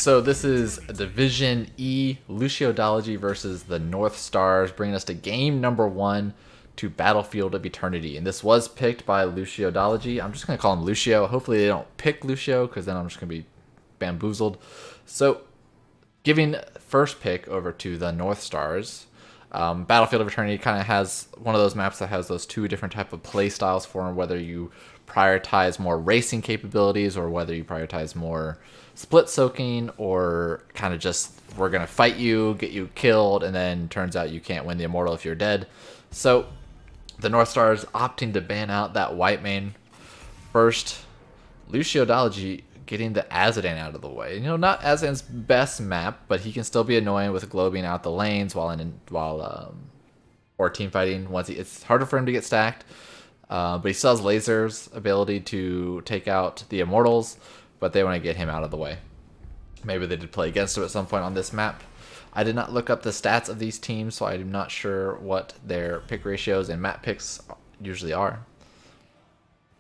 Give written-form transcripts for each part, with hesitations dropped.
so this is Division E Luciodology versus the Northstars, bringing us to game number 1 to Battlefield of Eternity. And this was picked by Luciodology. I'm just going to call him Lucio. Hopefully they don't pick Lucio, because then I'm just going to be bamboozled. So, giving first pick over to the Northstars. Battlefield of Eternity kind of has one of those maps that has those two different type of play styles for them, whether you prioritize more racing capabilities or whether you prioritize more split soaking, or kind of just, we're going to fight you, get you killed, and then turns out you can't win the Immortal if you're dead. So the Northstars opting to ban out that white main first. Luciodology getting the Azadan out of the way. You know, not Azadan's best map, but he can still be annoying with globing out the lanes or team fighting. It's harder for him to get stacked, but he still has lasers ability to take out the Immortals, but they want to get him out of the way. Maybe they did play against him at some point on this map. I did not look up the stats of these teams, so I'm not sure what their pick ratios and map picks usually are.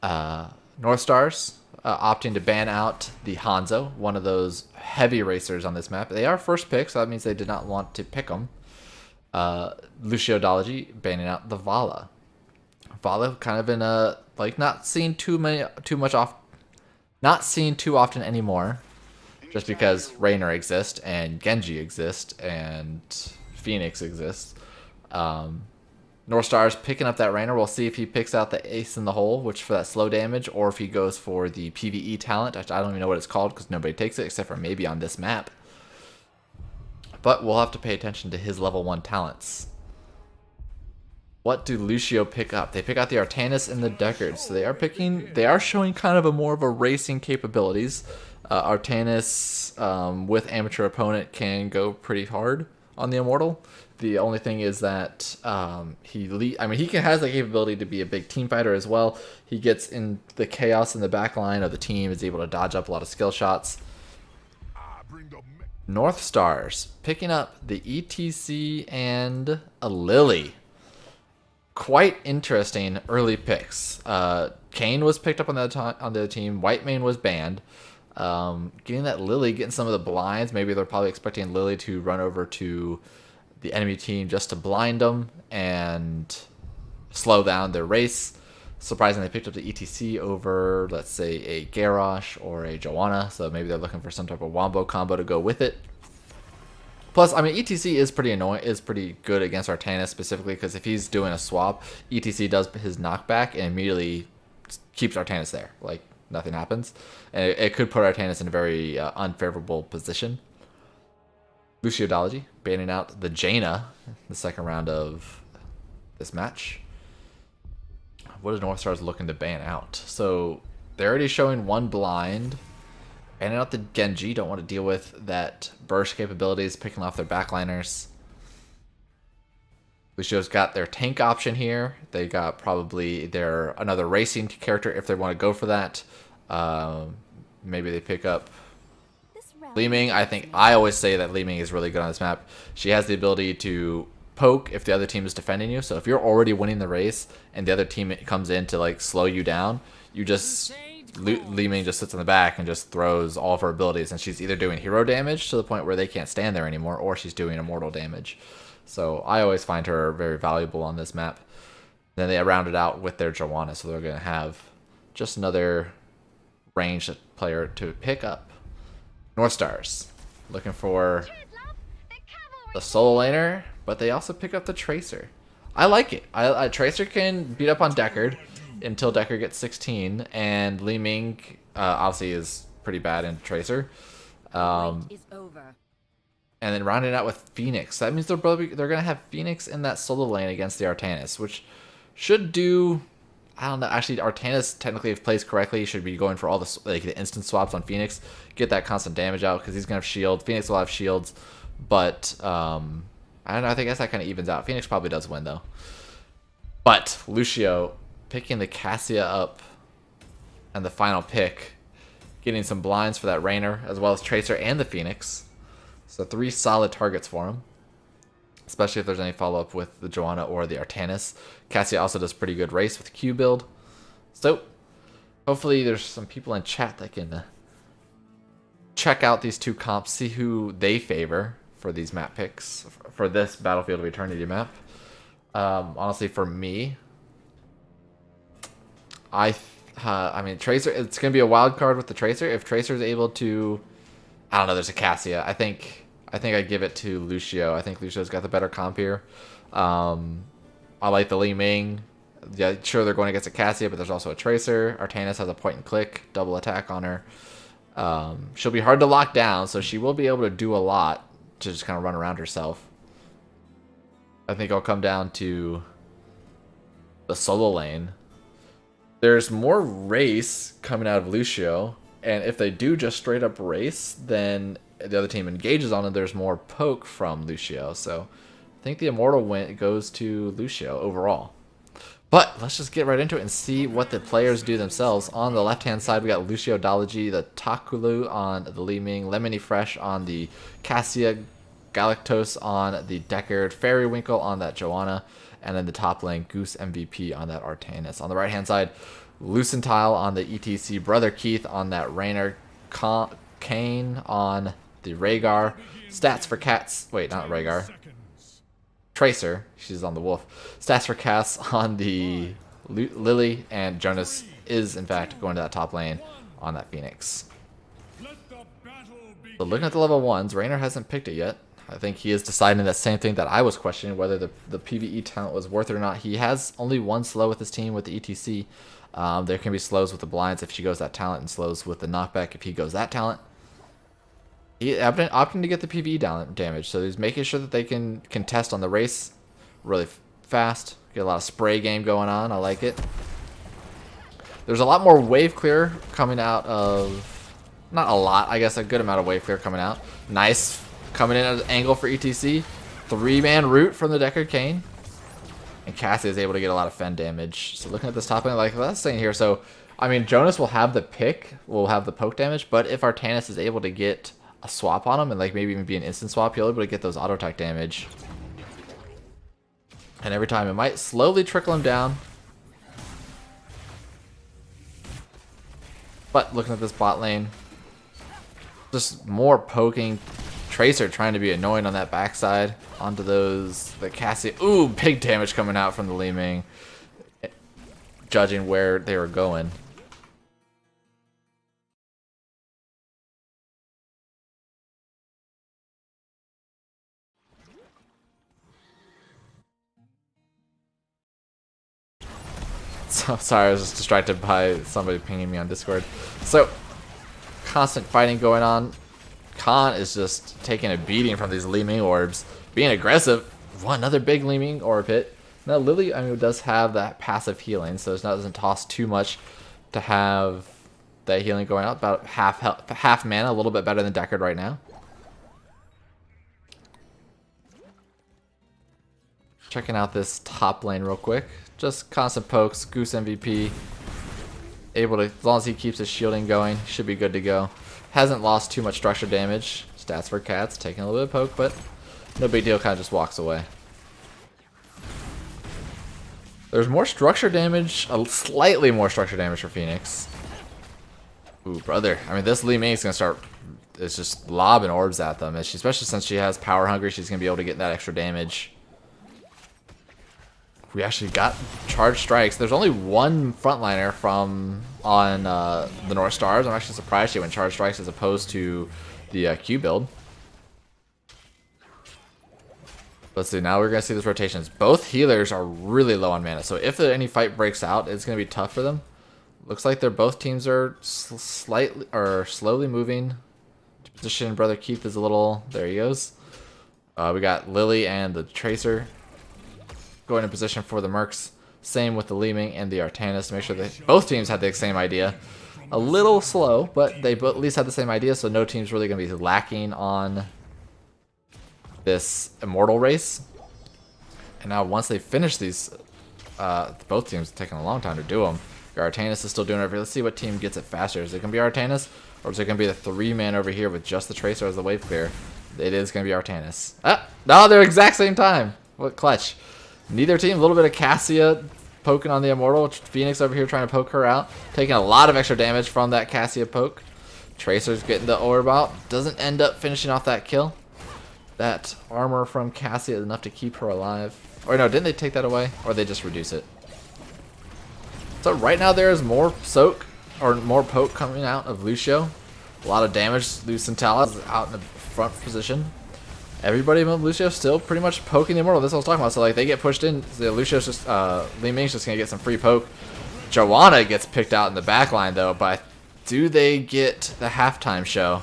Northstars opting to ban out the Hanzo, one of those heavy racers on this map. They are first pick, so that means they did not want to pick them. Luciodology banning out the Vala. Vala kind of in a not seen too often anymore, just because Raynor exists and Genji exists and Phoenix exists. Northstars picking up that Raynor. We'll see if he picks out the ace in the hole, which for that slow damage, or if he goes for the PvE talent. I don't even know what it's called because nobody takes it except for maybe on this map. But we'll have to pay attention to his level 1 talents. What do Lucio pick up? They pick out the Artanis and the Deckard. So they are showing kind of more of a racing capabilities. Artanis with amateur opponent can go pretty hard on the Immortal. The only thing is that he has the capability to be a big team fighter as well. He gets in the chaos in the back line of the team, is able to dodge up a lot of skill shots. Northstars picking up the ETC and a Lily. Quite interesting early picks. Kane was picked up on the other team. Whitemane was banned. Getting that Lily, getting some of the blinds. Maybe they're probably expecting Lily to run over to the enemy team just to blind them and slow down their race. Surprisingly, they picked up the ETC over, let's say, a Garrosh or a Joanna, so maybe they're looking for some type of wombo combo to go with it. Plus, ETC is pretty good against Artanis, specifically because if he's doing a swap, ETC does his knockback and immediately keeps Artanis there. Nothing happens. And it could put Artanis in a very unfavorable position. Luciodology banning out the Jaina the second round of this match. What is Northstars looking to ban out? So they're already showing one blind. Banning out the Genji. Don't want to deal with that burst capabilities, picking off their backliners. Lucio's got their tank option here. They got probably another racing character if they want to go for that. Maybe they pick up Li Ming. I always say that Li Ming is really good on this map. She has the ability to poke if the other team is defending you. So if you're already winning the race and the other team comes in to slow you down, Li Ming just sits in the back and just throws all of her abilities, and she's either doing hero damage to the point where they can't stand there anymore, or she's doing immortal damage. So I always find her very valuable on this map. Then they round it out with their Joanna, so they're going to have just another ranged player to pick up. Northstars looking for the solo laner, but they also pick up the Tracer. I like it. Tracer can beat up on Deckard until Deckard gets 16, and Li Ming obviously is pretty bad in Tracer. And then rounding out with Phoenix. That means they're going to have Phoenix in that solo lane against the Artanis, which should do, I don't know. Actually, Artanis, technically, if plays correctly, should be going for all the instant swaps on Phoenix. Get that constant damage out because he's going to have shield. Phoenix will have shields, but I don't know. I guess that kind of evens out. Phoenix probably does win, though. But Lucio picking the Cassia up and the final pick, getting some blinds for that Raynor, as well as Tracer and the Phoenix. So 3 solid targets for him, especially if there's any follow-up with the Joanna or the Artanis. Cassia also does pretty good race with the Q build. So hopefully there's some people in chat that can check out these two comps, see who they favor for these map picks for this Battlefield of Eternity map. Honestly, for me, I mean, Tracer, it's going to be a wild card with the Tracer. If Tracer is able to, I don't know, there's a Cassia. I think I'd give it to Lucio. I think Lucio's got the better comp here. I like the Li Ming. Yeah, sure, they're going against a Cassia, but there's also a Tracer. Artanis has a point and click, double attack on her. She'll be hard to lock down, so she will be able to do a lot to just kind of run around herself. I think I'll come down to the solo lane. There's more race coming out of Lucio, and if they do just straight up race, then the other team engages on it. There's more poke from Lucio, so I think the Immortal win goes to Lucio overall. But let's just get right into it and see what the players do themselves. On the left-hand side, we got Luciodology, the Takulu on the Li Ming, Lemony Fresh on the Cassia, Galactos on the Deckard, Fairywinkle on that Joanna, and then the top lane, Goose MVP on that Artanis. On the right-hand side, Lucentile on the ETC, Brother Keith on that Raynor, Kane on the Rhaegar, Stats for Cats, wait, not Rhaegar, Tracer, she's on the Wolf, Stats for Cats on the Lily, and Jonas is, in fact, going to that top lane on that Phoenix. So looking at the level 1s, Raynor hasn't picked it yet. I think he is deciding the same thing that I was questioning, whether the PvE talent was worth it or not. He has only one slow with his team with the ETC. There can be slows with the blinds if she goes that talent, and slows with the knockback if he goes that talent. He opting to get the PvE damage, so he's making sure that they can contest on the race really fast. Get a lot of spray game going on. I like it. There's a lot more wave clear coming out of... Not a lot, I guess a good amount of wave clear coming out. Nice. Coming in at an angle for ETC. 3-man root from the Deckard Kane. And Cassie is able to get a lot of fend damage. So looking at this top lane, like that's saying here. So, I mean, Jonas will have the pick, will have the poke damage, but if Artanis is able to get a swap on him, and like maybe even be an instant swap, he'll be able to get those auto attack damage. And every time it might slowly trickle him down. But looking at this bot lane, just more poking. Tracer trying to be annoying on that backside onto those, the Cassie. Ooh, big damage coming out from the Li Ming, judging where they were going. So sorry, I was just distracted by somebody pinging me on Discord. So constant fighting going on. Khan is just taking a beating from these Li Ming orbs, being aggressive. One another big Li Ming orb hit. Now Lily, I mean, does have that passive healing, so it doesn't toss too much to have that healing going out. About half mana, a little bit better than Deckard right now. Checking out this top lane real quick. Just constant pokes. Goose MVP. Able to, as long as he keeps his shielding going, should be good to go. Hasn't lost too much structure damage. Stats for Cats, taking a little bit of poke, but no big deal, kind of just walks away. There's more structure damage, slightly more structure damage for Phoenix. Ooh, brother. I mean, this Li Ming is going to start, it's just lobbing orbs at them. Especially since she has Power Hungry, she's going to be able to get that extra damage. We actually got charged strikes. There's only one frontliner on the Northstars. I'm actually surprised she went charged strikes as opposed to the Q build. Let's see. Now we're gonna see these rotations. Both healers are really low on mana, so if any fight breaks out, it's gonna be tough for them. Looks like both teams are slowly moving to position. Brother Keith is a little. There he goes. We got Lily and the Tracer going in position for the Mercs. Same with the Li Ming and the Artanis to make sure that both teams had the same idea. A little slow, but they at least had the same idea, so no team's really going to be lacking on this Immortal race. And now once they finish these, both teams taking a long time to do them. Artanis is still doing it. Let's see what team gets it faster. Is it going to be Artanis, or is it going to be the 3-man over here with just the Tracer as the wave clear? It is going to be Artanis. Ah, no, they're exact same time. What clutch. Neither team, a little bit of Cassia poking on the Immortal. Phoenix over here trying to poke her out. Taking a lot of extra damage from that Cassia poke. Tracer's getting the orb out. Doesn't end up finishing off that kill. That armor from Cassia is enough to keep her alive. Or no, didn't they take that away? Or they just reduce it? So right now there is more soak or more poke coming out of Lucio. A lot of damage. Luciodology is out in the front position. Everybody but Lucio still pretty much poking the Immortal. This is what I was talking about. So like they get pushed in. The Lucio's just Li Ming's just gonna get some free poke. Joanna gets picked out in the back line though, but do they get the halftime show?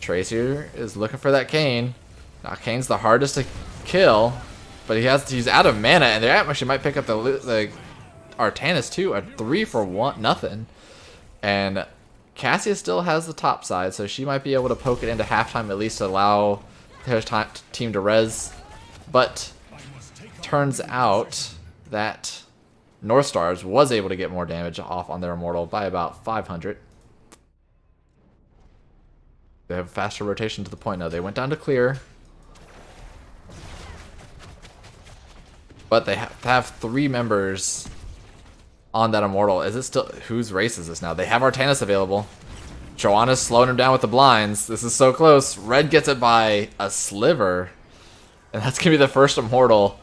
Tracer is looking for that Kayn. Now Kayn's the hardest to kill, but he's out of mana, and they actually might pick up the Artanis too. A 3-for-1 nothing, and Cassia still has the top side, so she might be able to poke it into halftime at least to allow her team to res. But turns out that Northstars was able to get more damage off on their Immortal by about 500. They have faster rotation to the point now. They went down to clear. But they have 3 members on that Immortal. Is it still... Whose race is this now? They have Artanis available. Joanna's slowing him down with the blinds. This is so close. Red gets it by a sliver. And that's going to be the first Immortal.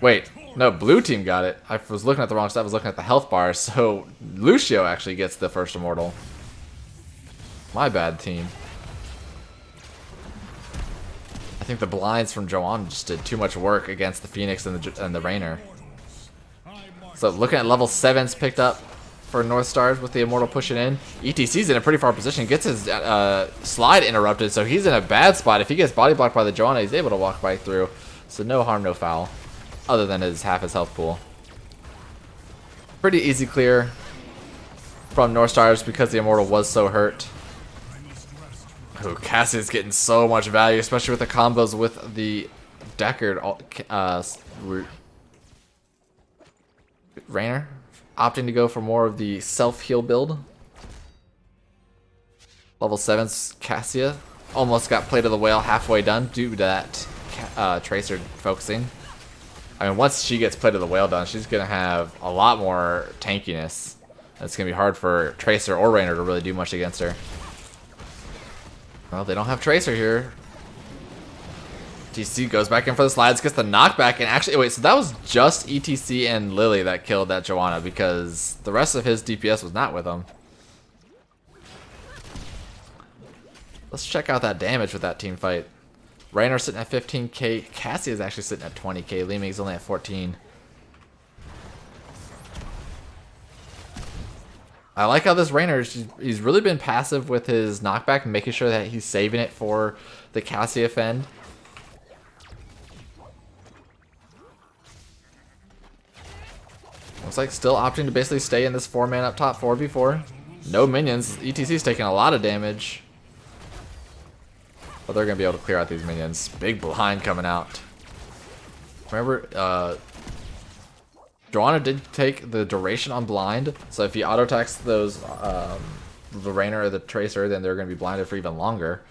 Wait. No, blue team got it. I was looking at the wrong stuff. I was looking at the health bar. So Lucio actually gets the first Immortal. My bad, team. I think the blinds from Joanna just did too much work against the Phoenix and the Raynor. So looking at level 7's picked up for Northstars with the Immortal pushing in. ETC's in a pretty far position. Gets his slide interrupted, so he's in a bad spot. If he gets body blocked by the Joanna, he's able to walk right through. So no harm, no foul. Other than half his health pool. Pretty easy clear from Northstars because the Immortal was so hurt. Oh, Cassia's getting so much value, especially with the combos with the Deckard Raynor, opting to go for more of the self-heal build. Level 7's Cassia almost got Plate of the Whale halfway done due to that Tracer focusing. I mean, once she gets Plate of the Whale done, she's going to have a lot more tankiness. It's going to be hard for Tracer or Raynor to really do much against her. Well, they don't have Tracer here. TC goes back in for the slides, gets the knockback, and actually, wait, so that was just ETC and Lily that killed that Joanna because the rest of his DPS was not with him. Let's check out that damage with that team fight. Raynor sitting at 15k. Cassie is actually sitting at 20k. Li Ming's only at 14. I like how this Raynor, he's really been passive with his knockback and making sure that he's saving it for the Cassia fend. Looks like still opting to basically stay in this 4-man up top 4v4. No minions. ETC's taking a lot of damage. But they're going to be able to clear out these minions. Big blind coming out. Remember, Joanna did take the duration on blind. So if he auto-attacks those, the Raynor or the Tracer, then they're going to be blinded for even longer.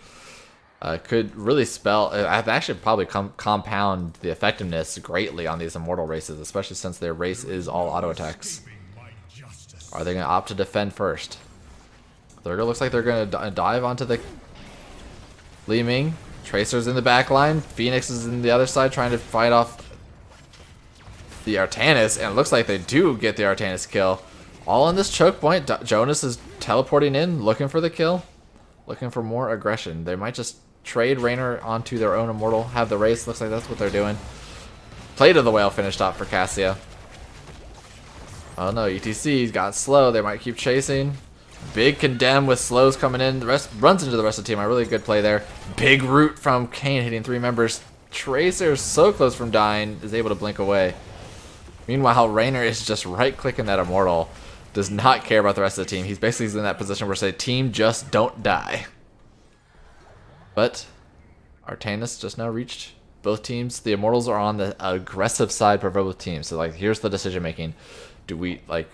Could really spell... I've actually probably compound the effectiveness greatly on these Immortal races, especially since their race is all auto-attacks. Are they going to opt to defend first? Looks like they're going to dive onto the... Li Ming. Tracer's in the back line. Phoenix is in the other side trying to fight off the Artanis, and it looks like they do get the Artanis kill. All in this choke point. Jonas is teleporting in, looking for the kill. Looking for more aggression. They might just trade Raynor onto their own Immortal, have the race. Looks like that's what they're doing. Plate of the Whale finished off for Cassia. Oh no, ETC's got slow. They might keep chasing. Big condemn with slows coming in. The rest runs into the rest of the team. A really good play there. Big root from Kayn hitting 3 members. Tracer so close from dying, is able to blink away. Meanwhile, Raynor is just right-clicking that Immortal. Does not care about the rest of the team. He's basically in that position where say, team, just don't die. But Artanis just now reached both teams. The Immortals are on the aggressive side for both teams. So, like, here's the decision making. Do we, like,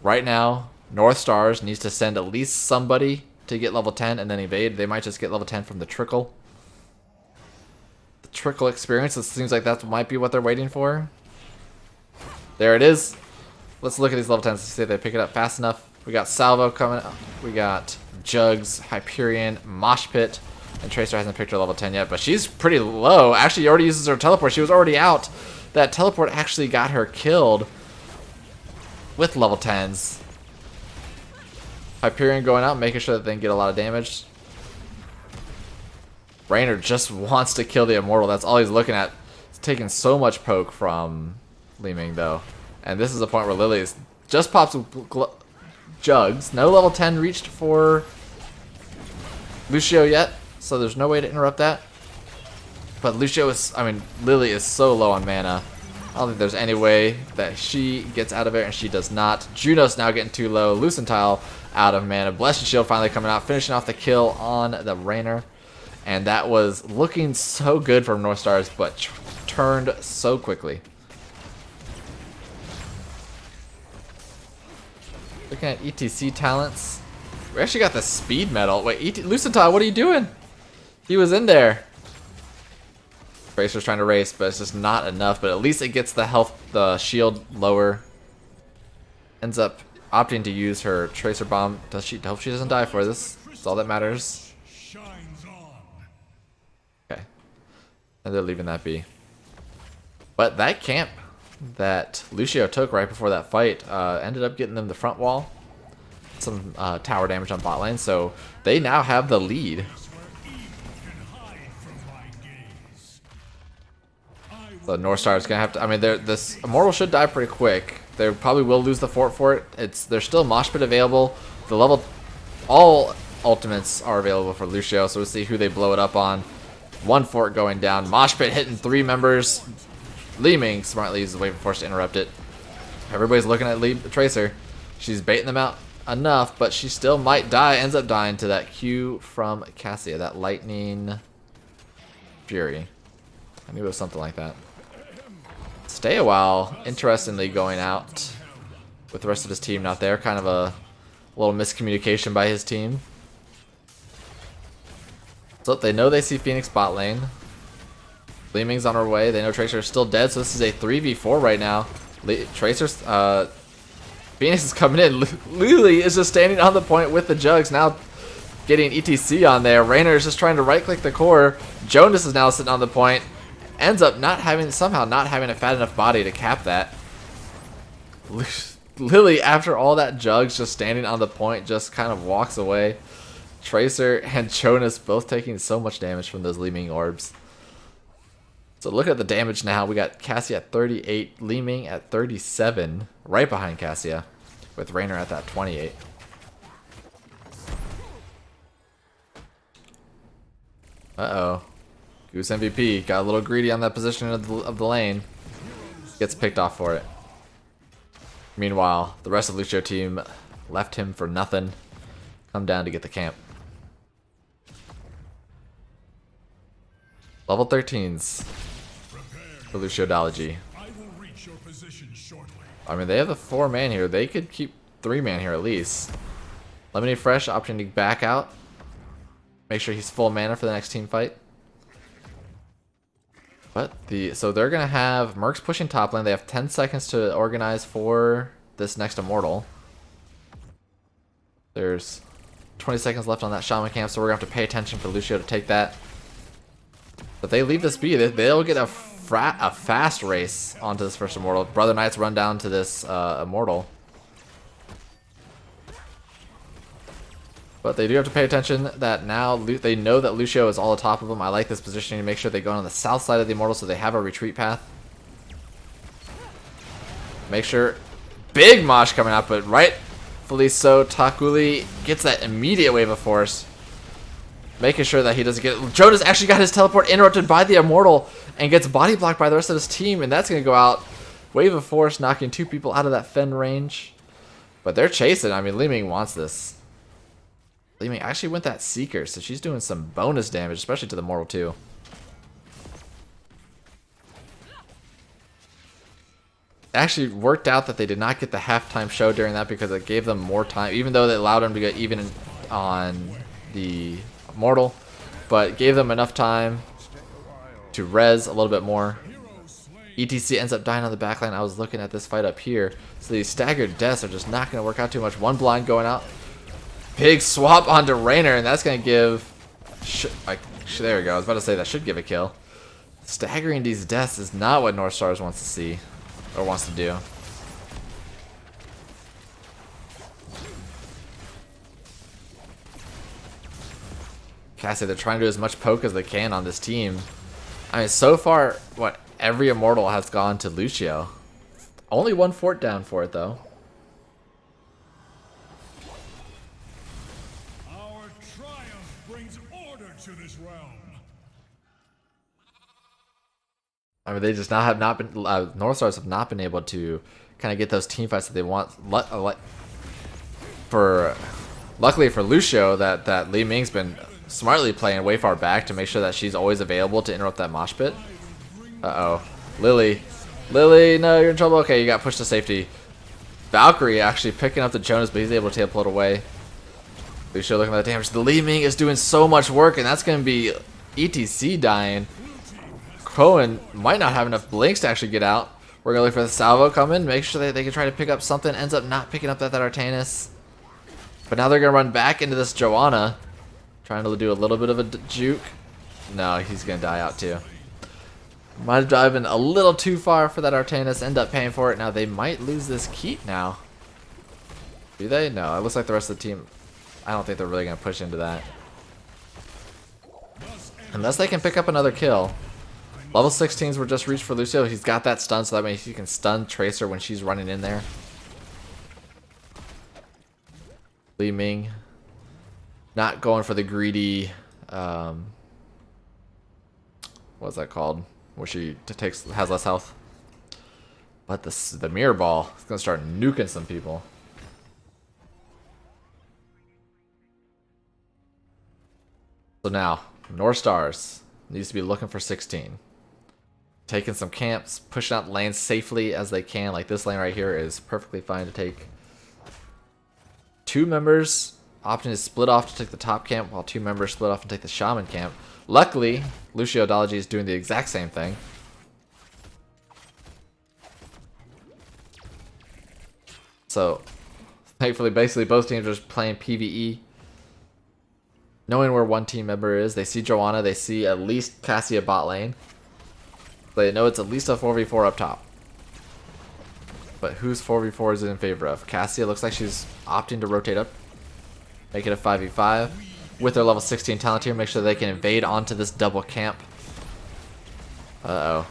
right now, Northstars needs to send at least somebody to get level 10 and then evade. They might just get level 10 from the trickle. The trickle experience, it seems like that might be what they're waiting for. There it is. Let's look at these level 10s to see if they pick it up fast enough. We got Salvo coming up. We got Jugs, Hyperion, Mosh Pit, and Tracer hasn't picked her level 10 yet, but she's pretty low. Actually, already uses her teleport. She was already out. That teleport actually got her killed with level 10s. Hyperion going out, making sure that they can get a lot of damage. Raynor just wants to kill the Immortal. That's all he's looking at. He's taking so much poke from Li Ming, though. And this is the point where Lily just pops Jugs. No level 10 reached for Lucio yet, so there's no way to interrupt that. But Lily is so low on mana. I don't think there's any way that she gets out of it, and she does not. Juno's now getting too low. Lucentile out of mana. Blessed Shield finally coming out, finishing off the kill on the Raynor. And that was looking so good from Northstars, but turned so quickly. Looking at ETC talents. We actually got the speed medal. Wait, Lucentile, what are you doing? He was in there. Tracer's trying to race, but it's just not enough. But at least it gets the shield lower. Ends up opting to use her Tracer Bomb. Hope she doesn't die for this. That's all that matters. Okay. And they're leaving that be. But that camp that Lucio took right before that fight ended up getting them the front wall. Some tower damage on bot lane. So they now have the lead. So Northstar's gonna have to. This Immortal should die pretty quick. They probably will lose the fort for it. There's still Mosh Pit available. All ultimates are available for Lucio. So we'll see who they blow it up on. One fort going down. Mosh Pit hitting 3 members. Li Ming smartly uses Wave of Force to interrupt it. Everybody's looking at Tracer. She's baiting them out enough, but she still might die. Ends up dying to that Q from Cassia. That Lightning Fury. I knew it was something like that. Stay a while, interestingly, going out with the rest of his team not there. Kind of a little miscommunication by his team. So they know they see Phoenix bot lane. Li Ming's on her way. They know Tracer is still dead, so this is a 3v4 right now. Phoenix is coming in. Lily is just standing on the point with the Jugs, now getting ETC on there. Raynor is just trying to right-click the core. Jonas is now sitting on the point. Ends up somehow not having a fat enough body to cap that. Lily, after all that Jugs just standing on the point, just kind of walks away. Tracer and Jonas both taking so much damage from those Li Ming orbs. So look at the damage now. We got Cassia at 38, Li Ming at 37, right behind Cassia, with Raynor at that 28. Uh-oh. Goose MVP got a little greedy on that position of the lane. Gets picked off for it. Meanwhile, the rest of the Lucio team left him for nothing. Come down to get the camp. Level 13s for Luciodology. They have the 4-man here. They could keep 3-man here at least. Lemonade Fresh opting to back out. Make sure he's full mana for the next team fight. But so they're gonna have Mercs pushing top lane. They have 10 seconds to organize for this next Immortal. There's 20 seconds left on that Shaman camp, so we're gonna have to pay attention for Lucio to take that. But they leave this be. They'll get a fast race onto this first Immortal. Brother Knights run down to this Immortal. But they do have to pay attention that now they know that Lucio is all atop of them. I like this positioning to make sure they go on the south side of the Immortal so they have a retreat path. Make sure. Big Mosh coming out, but rightfully so. Takuli gets that immediate wave of force. Making sure that he doesn't get. Jonas actually got his teleport interrupted by the Immortal and gets body blocked by the rest of his team, and that's going to go out. Wave of force knocking 2 people out of that Fen range. But they're chasing. Li Ming wants this. Li Ming actually went that Seeker, so she's doing some bonus damage, especially to the Mortal too. It actually worked out that they did not get the halftime show during that because it gave them more time, even though it allowed them to get even on the Mortal, but it gave them enough time to res a little bit more. ETC ends up dying on the backline. I was looking at this fight up here. So these staggered deaths are just not going to work out too much. One blind going out. Big swap onto Raynor, and that's going to give... there we go. I was about to say that should give a kill. Staggering these deaths is not what Northstars wants to see. Or wants to do. Cassie, they're trying to do as much poke as they can on this team. I mean, so far, what, every Immortal has gone to Lucio. Only one fort down for it, though. Our triumph brings order to this realm. I mean, they just have not been. Northstars have not been able to kind of get those team fights that they want. Luckily for Lucio, that Li Ming's been smartly playing way far back to make sure that she's always available to interrupt that mosh pit. Uh-oh. Lily, no, you're in trouble. Okay, you got pushed to safety. Valkyrie actually picking up the Jonas, but he's able to teleport away. Lucio looking at the damage. The Li Ming is doing so much work, and that's going to be ETC dying. Cohen might not have enough blinks to actually get out. We're going to look for the salvo coming, make sure that they can try to pick up something. Ends up not picking up that Artanis. But now they're going to run back into this Joanna. Trying to do a little bit of a juke. No, he's going to die out too. Might have driven a little too far for that Artanis. End up paying for it. Now they might lose this Keat now. Do they? No, it looks like the rest of the team. I don't think they're really going to push into that. Unless they can pick up another kill. Level 16s were just reached for Lucio. He's got that stun, so that means he can stun Tracer when she's running in there. Li Ming not going for the greedy, what's that called? Where she has less health. But the mirror ball is going to start nuking some people. So now, Northstars needs to be looking for 16. Taking some camps, pushing out lanes safely as they can. Like this lane right here is perfectly fine to take. 2 members opting to split off to take the top camp, while 2 members split off and take the shaman camp. Luckily, Luciodology is doing the exact same thing. So, thankfully, basically both teams are just playing PvE. Knowing where one team member is, they see Joanna, they see at least Cassia bot lane. They know it's at least a 4v4 up top. But whose 4v4 is it in favor of? Cassia looks like she's opting to rotate up. Make it a 5v5. With their level 16 talent here, make sure they can invade onto this double camp. Uh-oh.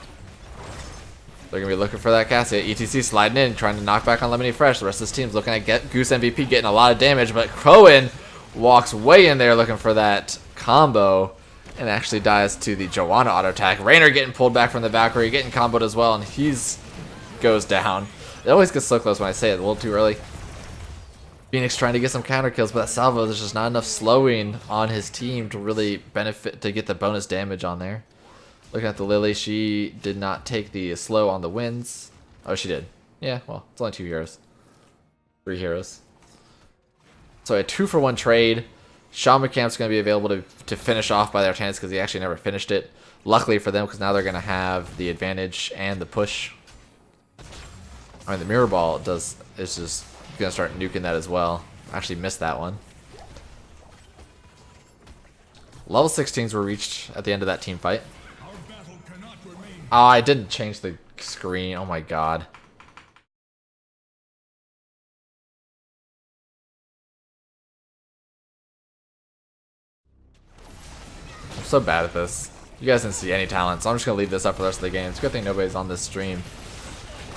They're going to be looking for that Cassia. ETC sliding in, trying to knock back on Lemony Fresh. The rest of this team's looking at Goose MVP getting a lot of damage, but Cohen walks way in there looking for that combo and actually dies to the Joanna auto attack. Raynor getting pulled back from the Valkyrie, getting comboed as well, and he's goes down. It always gets so close when I say it a little too early. Phoenix trying to get some counter kills, but that salvo, there's just not enough slowing on his team to really benefit, to get the bonus damage on there. Looking at the Lily, she did not take the slow on the wins. Oh, she did. Yeah, well, it's only 2 heroes. 3 heroes. So a 2-for-1 trade. Shaman Camp's going to be available to finish off by their Artanis because he actually never finished it. Luckily for them, because now they're going to have the advantage and the push. I mean, the mirror ball is just going to start nuking that as well. I actually missed that one. Level 16s were reached at the end of that team fight. Oh, I didn't change the screen. Oh my god. I'm so bad at this. You guys didn't see any talent, so I'm just going to leave this up for the rest of the game. It's a good thing nobody's on this stream.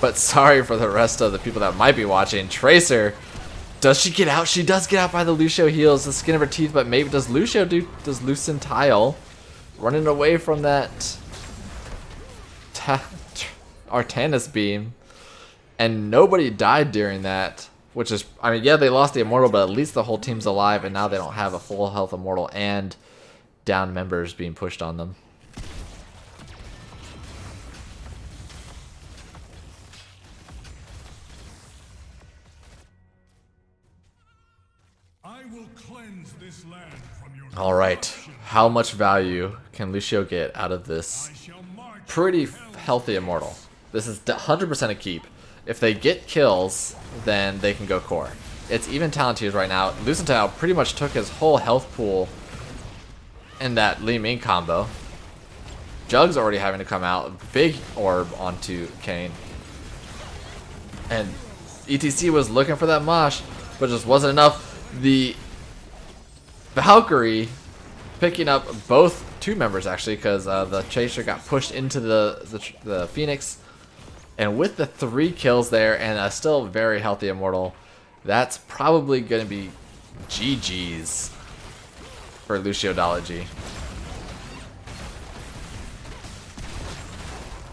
But sorry for the rest of the people that might be watching. Tracer, does she get out? She does get out by the Lucio heals, the skin of her teeth, but maybe does Lucio does Lucentile running away from that Artanis beam, and nobody died during that, which is, I mean, yeah, they lost the Immortal, but at least the whole team's alive, and now they don't have a full health Immortal and down members being pushed on them. I will cleanse this land from your All right, how much value can Lucio get out of this pretty healthy Immortal? This is 100% a keep. If they get kills, then they can go core. It's even talent tiers right now. Luciodology pretty much took his whole health pool in that Li Ming combo. Jug's already having to come out. Big orb onto Kane. And ETC was looking for that mosh, but just wasn't enough. The Valkyrie picking up both two members actually, because the Chaser got pushed into the Phoenix. And with the 3 kills there and a still very healthy Immortal, that's probably going to be GG's for Luciodology.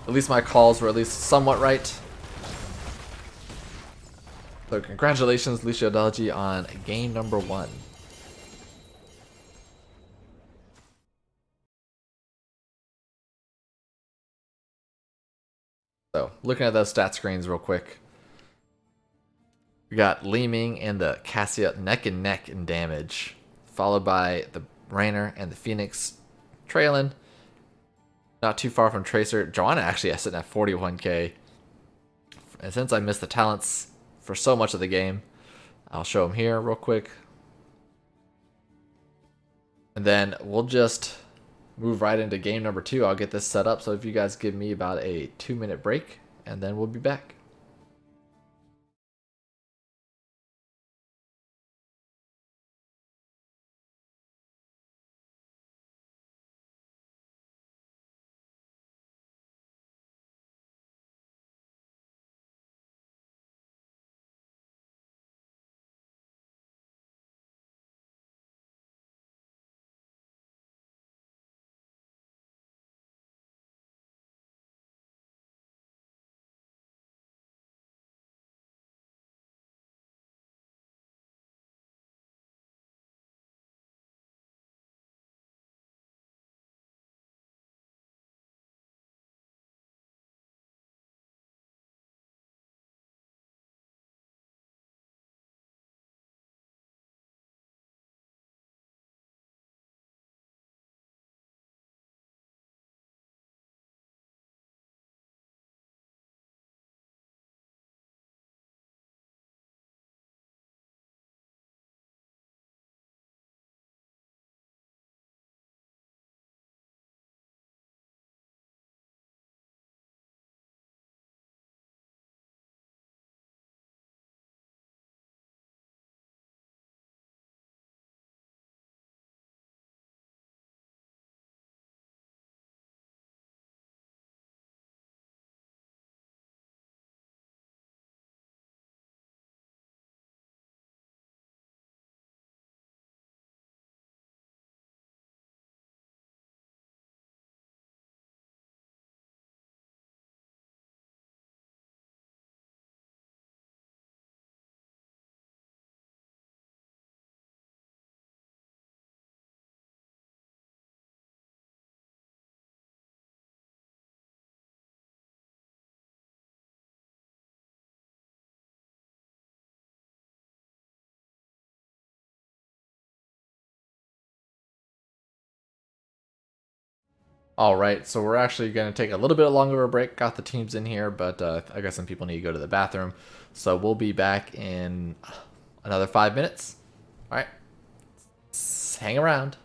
At least my calls were at least somewhat right. So congratulations, Luciodology, on game number 1. So looking at those stat screens real quick. We got Li Ming and the Cassia neck and neck in damage, followed by the Rainer and the Phoenix trailing. Not too far from Tracer. Joanna actually is sitting at 41k. And since I missed the talents for so much of the game, I'll show them here real quick. And then we'll just move right into game number 2. I'll get this set up, so if you guys give me about a 2-minute break, and then we'll be back. Alright, so we're actually going to take a little bit longer of a break. Got the teams in here, but I guess some people need to go to the bathroom. So we'll be back in another 5 minutes. Alright, hang around.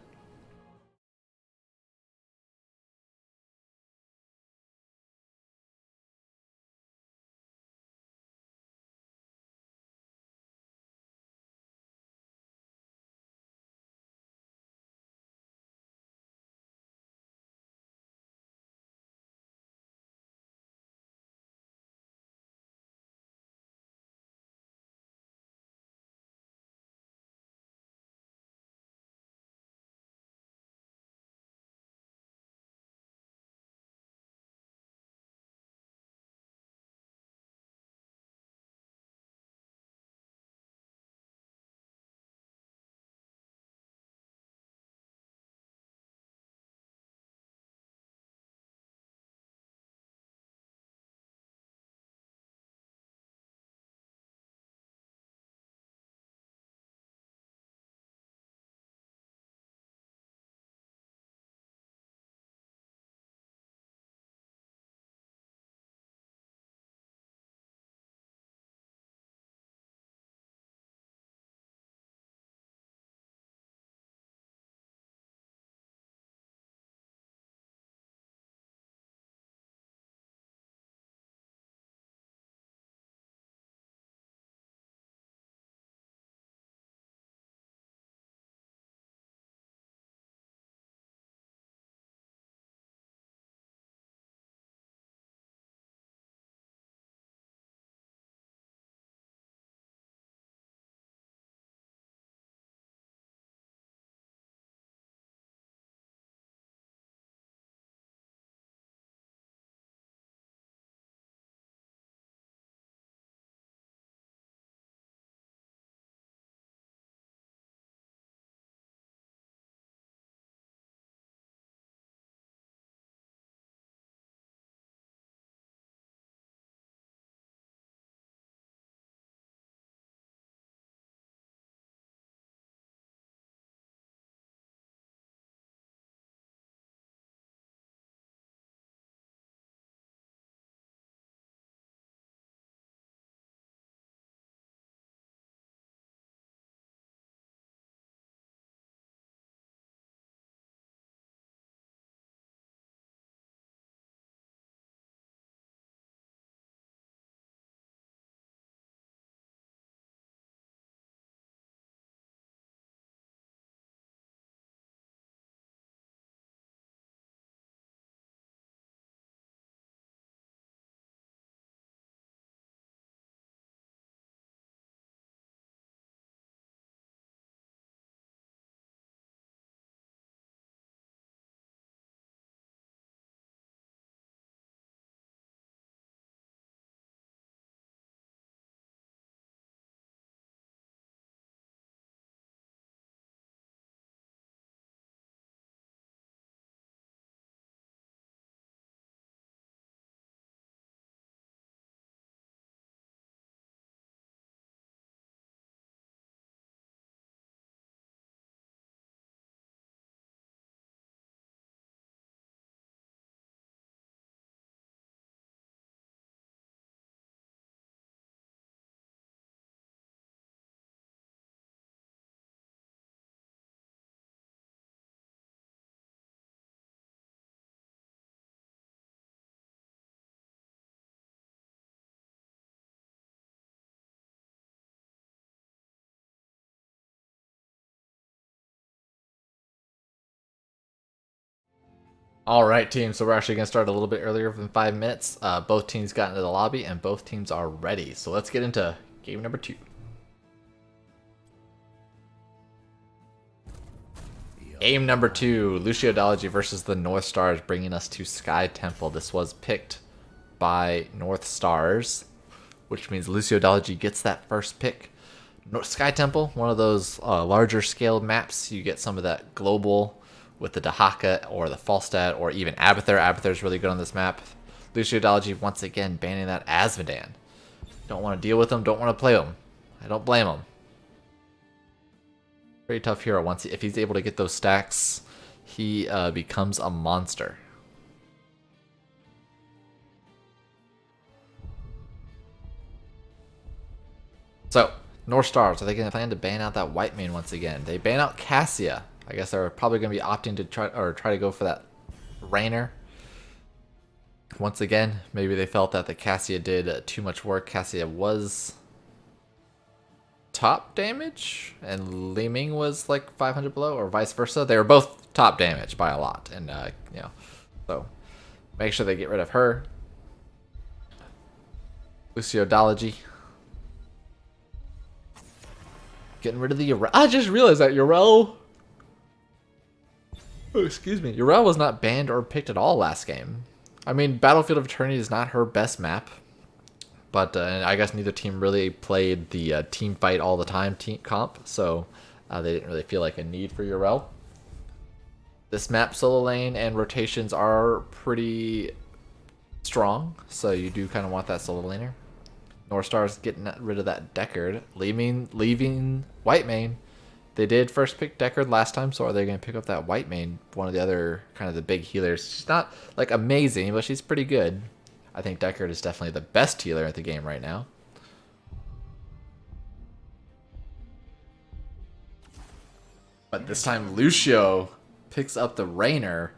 All right, team. So we're actually going to start a little bit earlier than 5 minutes. Both teams got into the lobby, and both teams are ready. So let's get into game number 2. Game number 2, Luciodology versus the Northstars, bringing us to Sky Temple. This was picked by Northstars, which means Luciodology gets that first pick. Sky Temple, one of those larger scale maps. You get some of that global with the Dahaka or the Falstad or even Abathur. Abathur is really good on this map. Luciodology once again banning that Asmodan. Don't want to deal with him, don't want to play him. I don't blame him. Pretty tough hero. If he's able to get those stacks, he becomes a monster. So, Northstars, are they going to plan to ban out that white main once again? They ban out Cassia. I guess they're probably going to be opting to try to go for that Rainer. Once again, maybe they felt that the Cassia did too much work. Cassia was top damage and Li Ming was like 500 below, or vice versa. They were both top damage by a lot, and so make sure they get rid of her. Luciodology getting rid of the Yrel. I just realized that Yrel. Oh, excuse me. Yrel was not banned or picked at all last game. I mean, Battlefield of Eternity is not her best map, but I guess neither team really played the team fight all the time comp, so they didn't really feel like a need for Yrel. This map, solo lane and rotations are pretty strong, so you do kind of want that solo laner. Northstars getting rid of that Deckard, leaving white main. They did first pick Deckard last time, so are they going to pick up that white main? One of the other kind of the big healers. She's not like amazing, but she's pretty good. I think Deckard is definitely the best healer at the game right now. But this time Lucio picks up the Rainer,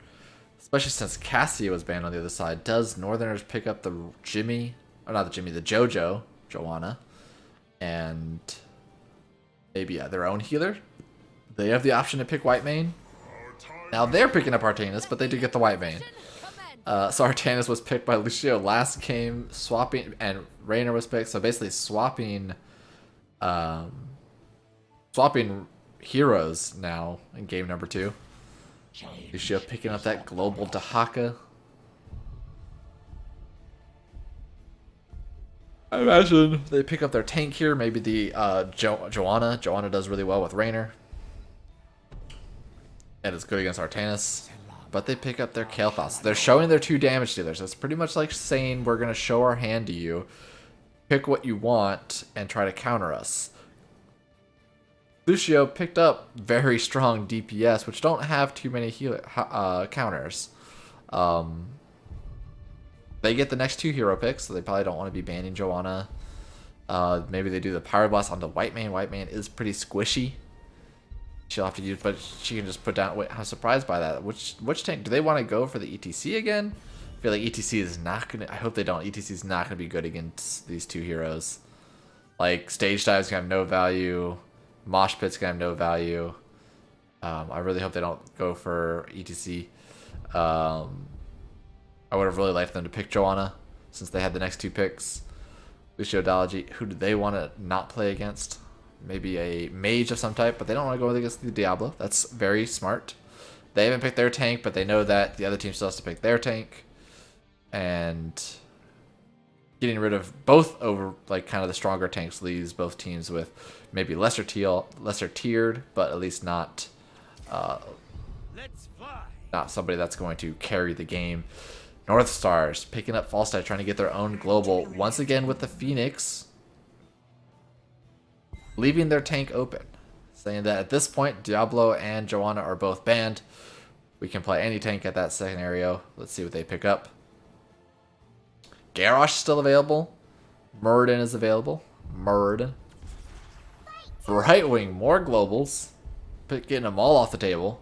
especially since Cassia was banned on the other side. Does Northerners pick up the Jimmy? Or not the Jimmy, the Jojo, Joanna, and maybe their own healer. They have the option to pick white main. Now they're picking up Artanis, but they do get the white main. So Artanis was picked by Lucio last game, swapping, and Rainer was picked. So basically swapping heroes now in game number 2. Lucio picking up that global Dahaka. I imagine they pick up their tank here. Maybe the Joanna. Joanna does really well with Rainer. And it's good against Artanis. But they pick up their Kael'thas. They're showing their 2 damage dealers. It's pretty much like saying, we're going to show our hand to you. Pick what you want and try to counter us. Lucio picked up very strong DPS, which don't have too many counters. They get the next 2 hero picks, so they probably don't want to be banning Joanna. Maybe they do the Pyroblast onto White Mane. White Mane is pretty squishy. She'll have to use, but she can just put down. Wait, I'm surprised by that. Which tank? Do they want to go for the ETC again? I feel like ETC is not gonna. I hope they don't. ETC is not gonna be good against these 2 heroes. Like Stage Dive's gonna have no value. Mosh Pit's gonna have no value. I really hope they don't go for ETC. I would have really liked them to pick Joanna since they had the next 2 picks. Luciodology, who do they want to not play against? Maybe a mage of some type, but they don't want to go against the Diablo. That's very smart. They haven't picked their tank, but they know that the other team still has to pick their tank. And getting rid of both over like kind of the stronger tanks leaves both teams with maybe lesser tiered, but at least not somebody that's going to carry the game. Northstars picking up Falstad, trying to get their own global once again with the Phoenix, leaving their tank open, saying that at this point Diablo and Joanna are both banned. We can play any tank at that scenario. Let's see what they pick up. Garrosh is still available. Muradin is available. Muradin. Right wing, more globals. Getting them all off the table.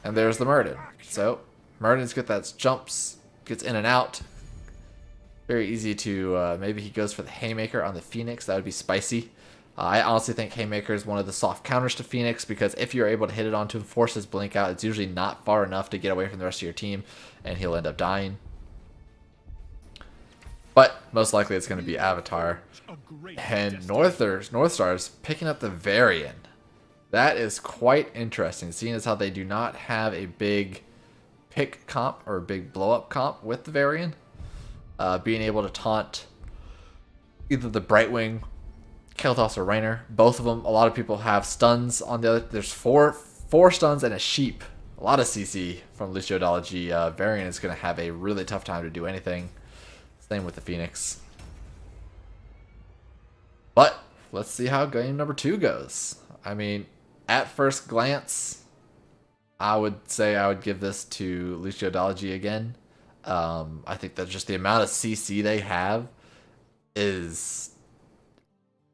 And there's the Muradin. So Muradin's got that jumps, gets in and out. Very easy to, maybe he goes for the Haymaker on the Phoenix. That would be spicy. I honestly think Haymaker is one of the soft counters to Phoenix, because if you're able to hit it onto him, force his blink out, it's usually not far enough to get away from the rest of your team, and he'll end up dying. But most likely it's going to be Avatar. And Northstars picking up the Varian. That is quite interesting, seeing as how they do not have a big pick comp or a big blow up comp with the Varian. Being able to taunt either the Brightwing, Kael'thas, or Raynor. Both of them, a lot of people have stuns on the other. There's four stuns and a sheep. A lot of CC from Luciodology. Varian is going to have a really tough time to do anything. Same with the Phoenix. But let's see how game number 2 goes. I mean, at first glance, I would say I would give this to Luciodology again. I think that just the amount of CC they have is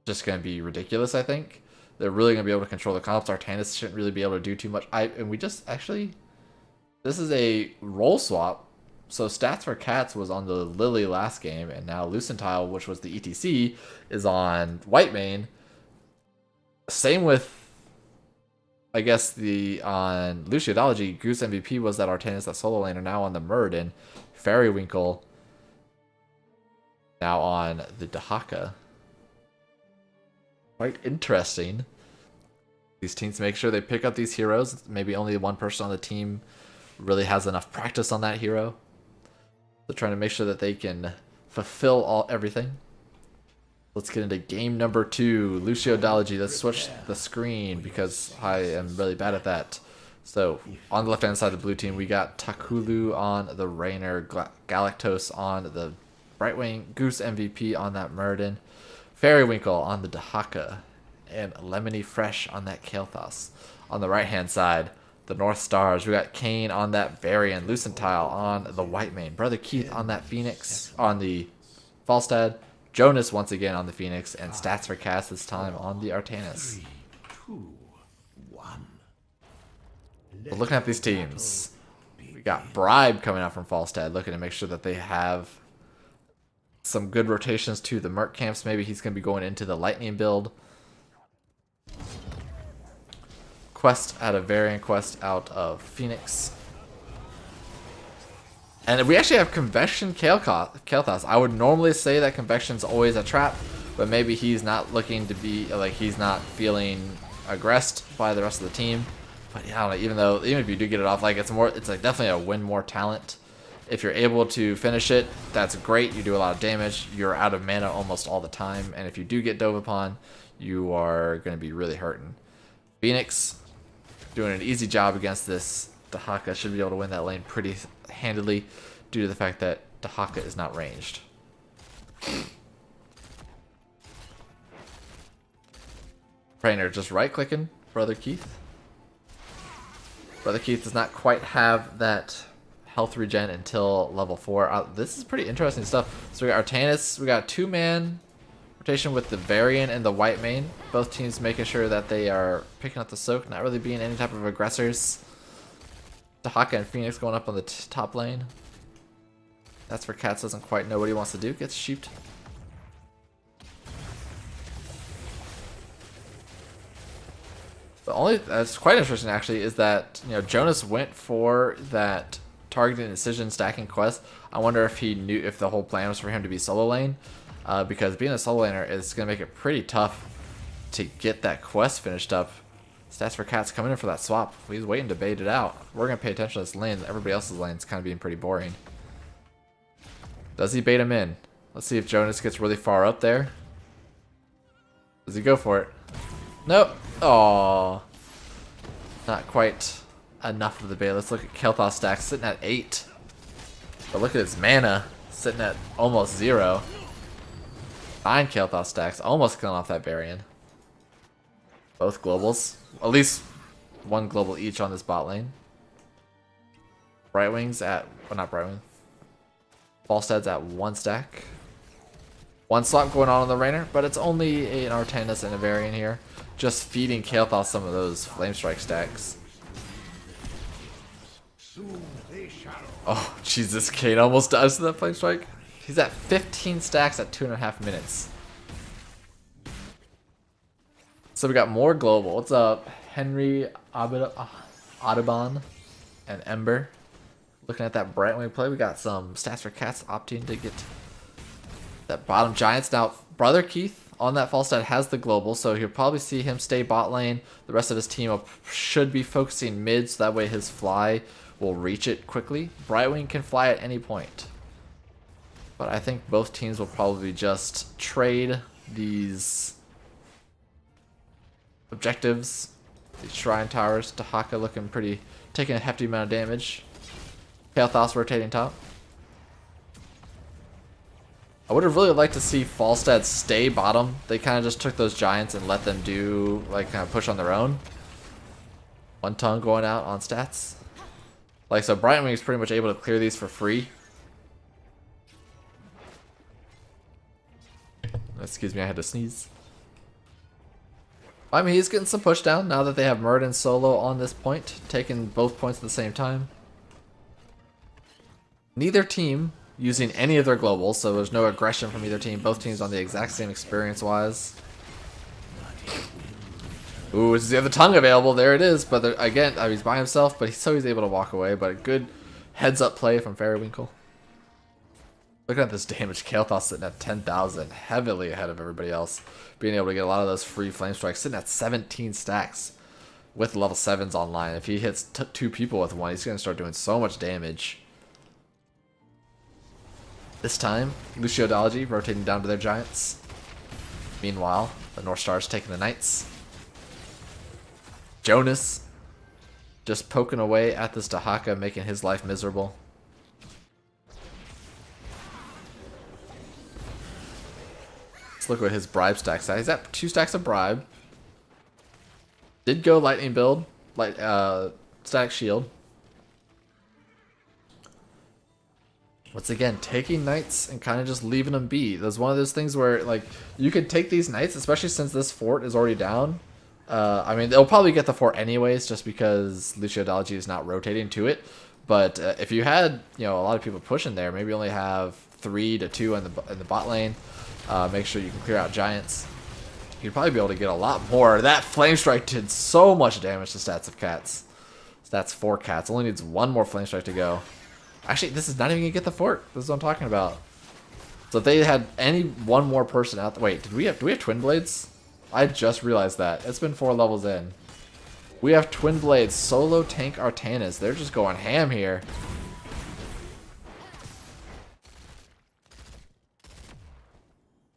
just going to be ridiculous, I think. They're really going to be able to control the comps. Artanis shouldn't really be able to do too much. This is a role swap. So Stats for Cats was on the Lily last game, and now Luciodology, which was the ETC, is on Whitemane. Same with, I guess, on Luciodology, Goose MVP was that Artanis, that solo laner, now on the Muradin. Fairywinkle now on the Dahaka. Quite interesting. These teams make sure they pick up these heroes. Maybe only one person on the team really has enough practice on that hero. So trying to make sure that they can fulfill everything. Let's get into game number 2. Luciodology. Let's switch the screen because I am really bad at that. So on the left hand side of the blue team, we got Takulu on the Raynor, Galactos on the Brightwing, Goose MVP on that Muradin, Fairywinkle on the Dahaka, and Lemony Fresh on that Kael'thas. On the right hand side, the Northstars, we got Kane on that Varian, Luciodology on the Whitemane, Brother Keith on that Phoenix, on the Falstad, Jonas once again on the Phoenix, and Stats for Cast this time on the Artanis. 3, 2, 1. But looking at these teams, we got Bribe coming out from Falstad, looking to make sure that they have some good rotations to the Merc camps. Maybe he's going to be going into the Lightning build. Quest out of Varian, Quest out of Phoenix. And we actually have Convection Kael'thas. I would normally say that Convection's always a trap, but maybe he's not looking to be, like, he's not feeling aggressed by the rest of the team. But yeah, I don't know, even if you do get it off, like, it's like definitely a win more talent. If you're able to finish it, that's great. You do a lot of damage. You're out of mana almost all the time, and if you do get dove upon, you are going to be really hurting. Phoenix doing an easy job against this Dahaka. Should be able to win that lane pretty handily due to the fact that Dahaka is not ranged. Raynor just right clicking Brother Keith. Brother Keith does not quite have that health regen until level 4. This is pretty interesting stuff. So we got Artanis, we got 2-man rotation with the Varian and the Whitemane. Both teams making sure that they are picking up the soak, not really being any type of aggressors. Dahaka and Phoenix going up on the top lane. That's where Cats doesn't quite know what he wants to do. Gets sheeped. The only that's quite interesting actually is that, you know, Jonas went for that targeted decision stacking quest. I wonder if he knew if the whole plan was for him to be solo lane, because being a solo laner is going to make it pretty tough to get that quest finished up. Stats for Cats coming in for that swap. He's waiting to bait it out. We're going to pay attention to this lane. Everybody else's lane is kind of being pretty boring. Does he bait him in? Let's see if Jonas gets really far up there. Does he go for it? Nope. Aww. Not quite enough of the bait. Let's look at Kael'thas stacks sitting at 8. But look at his mana sitting at almost 0. 9 Kael'thas stacks. Almost killing off that Varian. Both globals. At least one global each on this bot lane. Brightwing's at... well, not Brightwing. Falstad's at 1 stack. 1 slot going on the Raynor, but it's only an Artanis and a Varian here. Just feeding Kael'thas some of those Flame Strike stacks. Oh, Jesus, Kane almost dies to that Flame Strike. He's at 15 stacks at 2.5 minutes. So we got more global. What's up, Henry Audubon and Ember? Looking at that Brightwing play, we got some stats for cats opting to get that bottom Giants. Now, Brother Keith on that fall stat has the global, so you'll probably see him stay bot lane. The rest of his team should be focusing mid, so that way his fly will reach it quickly. Brightwing can fly at any point. But I think both teams will probably just trade these objectives. These Shrine Towers. Dahaka looking pretty, taking a hefty amount of damage. Kael'thas rotating top. I would have really liked to see Falstad stay bottom. They kind of just took those Giants and let them do, like, kind of push on their own. One tongue going out on stats. Like, so Brightwing is pretty much able to clear these for free. Excuse me, I had to sneeze. I mean, he's getting some push down now that they have Murd and Solo on this point, taking both points at the same time. Neither team using any of their globals, so there's no aggression from either team. Both teams on the exact same experience-wise. Ooh, is the other tongue available? There it is. But there, again, I mean, he's by himself, but he's able to walk away. But a good heads-up play from Fairywinkle. Look at this damage. Kael'thas sitting at 10,000, heavily ahead of everybody else. Being able to get a lot of those free flame strikes, sitting at 17 stacks with level 7s online. If he hits 2 people with one, he's going to start doing so much damage. This time, Luciodology rotating down to their Giants. Meanwhile, the Northstars taking the Knights. Jonas just poking away at this Dahaka, making his life miserable. Let's look at his bribe stacks. He's at 2 stacks of bribe. Did go lightning build, static shield. Once again, taking Knights and kind of just leaving them be. There's one of those things where, like, you could take these Knights, especially since this fort is already down. I mean, they'll probably get the fort anyways, just because Luciodology is not rotating to it. But if you had, you know, a lot of people pushing there, maybe only have 3 to 2 in the bot lane. Make sure you can clear out Giants. You'd probably be able to get a lot more. That Flame Strike did so much damage to stats of cats. Stats for cats. Only needs 1 more Flame Strike to go. Actually, this is not even gonna get the fort. This is what I'm talking about. So if they had one more person out. Wait, do we have Twin Blades? I just realized that. It's been 4 levels in. We have Twin Blades, Solo Tank Artanas. They're just going ham here.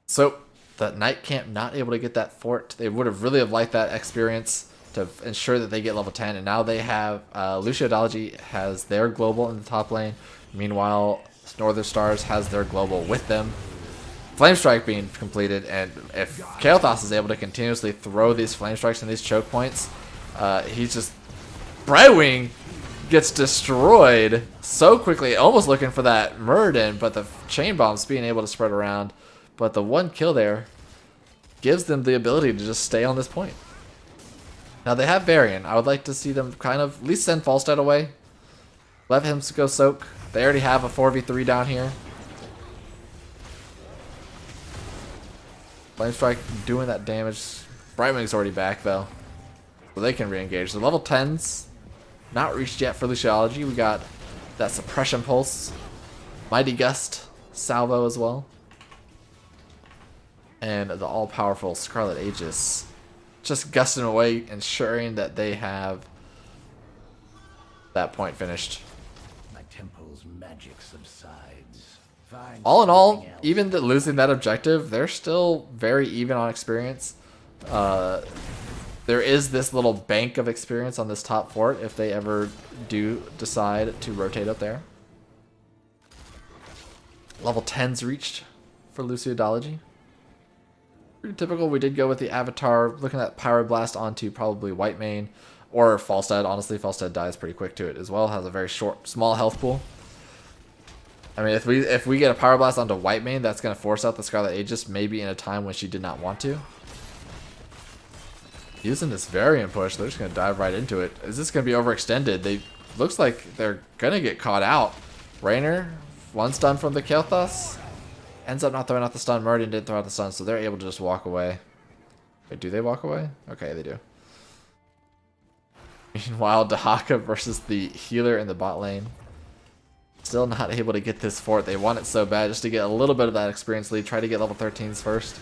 So the Knight Camp not able to get that fort. They would have really liked that experience to ensure that they get level 10, and now they have Luciodology has their global in the top lane. Meanwhile, Northstars has their global with them. Flame Strike being completed, and if Kael'thas is able to continuously throw these Flame Strikes and these choke points, he's just... Brightwing gets destroyed so quickly, almost looking for that Murden, but the Chain Bombs being able to spread around. But the 1 kill there gives them the ability to just stay on this point. Now they have Varian. I would like to see them kind of at least send Falstad away. Let him go soak. They already have a 4v3 down here. Flame Strike doing that damage. Brightwing's already back though, so they can re-engage. The level 10s not reached yet for Luciology. We got that Suppression Pulse, Mighty Gust, Salvo as well, and the all-powerful Scarlet Aegis. Just gusting away, ensuring that they have that point finished. My temple's magic subsides. All in all, even losing that objective, they're still very even on experience. There is this little bank of experience on this top fort if they ever do decide to rotate up there. Level 10's reached for Luciodology. Pretty typical. We did go with the Avatar, looking at Pyroblast onto probably White Mane or Falstad. Honestly, Falstad dies pretty quick to it as well. Has a very small health pool. I mean, if we get a Pyroblast onto White Mane, that's going to force out the Scarlet Aegis, maybe in a time when she did not want to. Using this Variant push, they're just going to dive right into it. Is this going to be overextended? Looks like they're going to get caught out. Raynor, 1 stun from the Kael'thas. Ends up not throwing out the stun. Murden didn't throw out the stun, so they're able to just walk away. Wait, do they walk away? Okay, they do. Meanwhile, Dahaka versus the healer in the bot lane. Still not able to get this fort. They want it so bad just to get a little bit of that experience lead. Try to get level 13s first.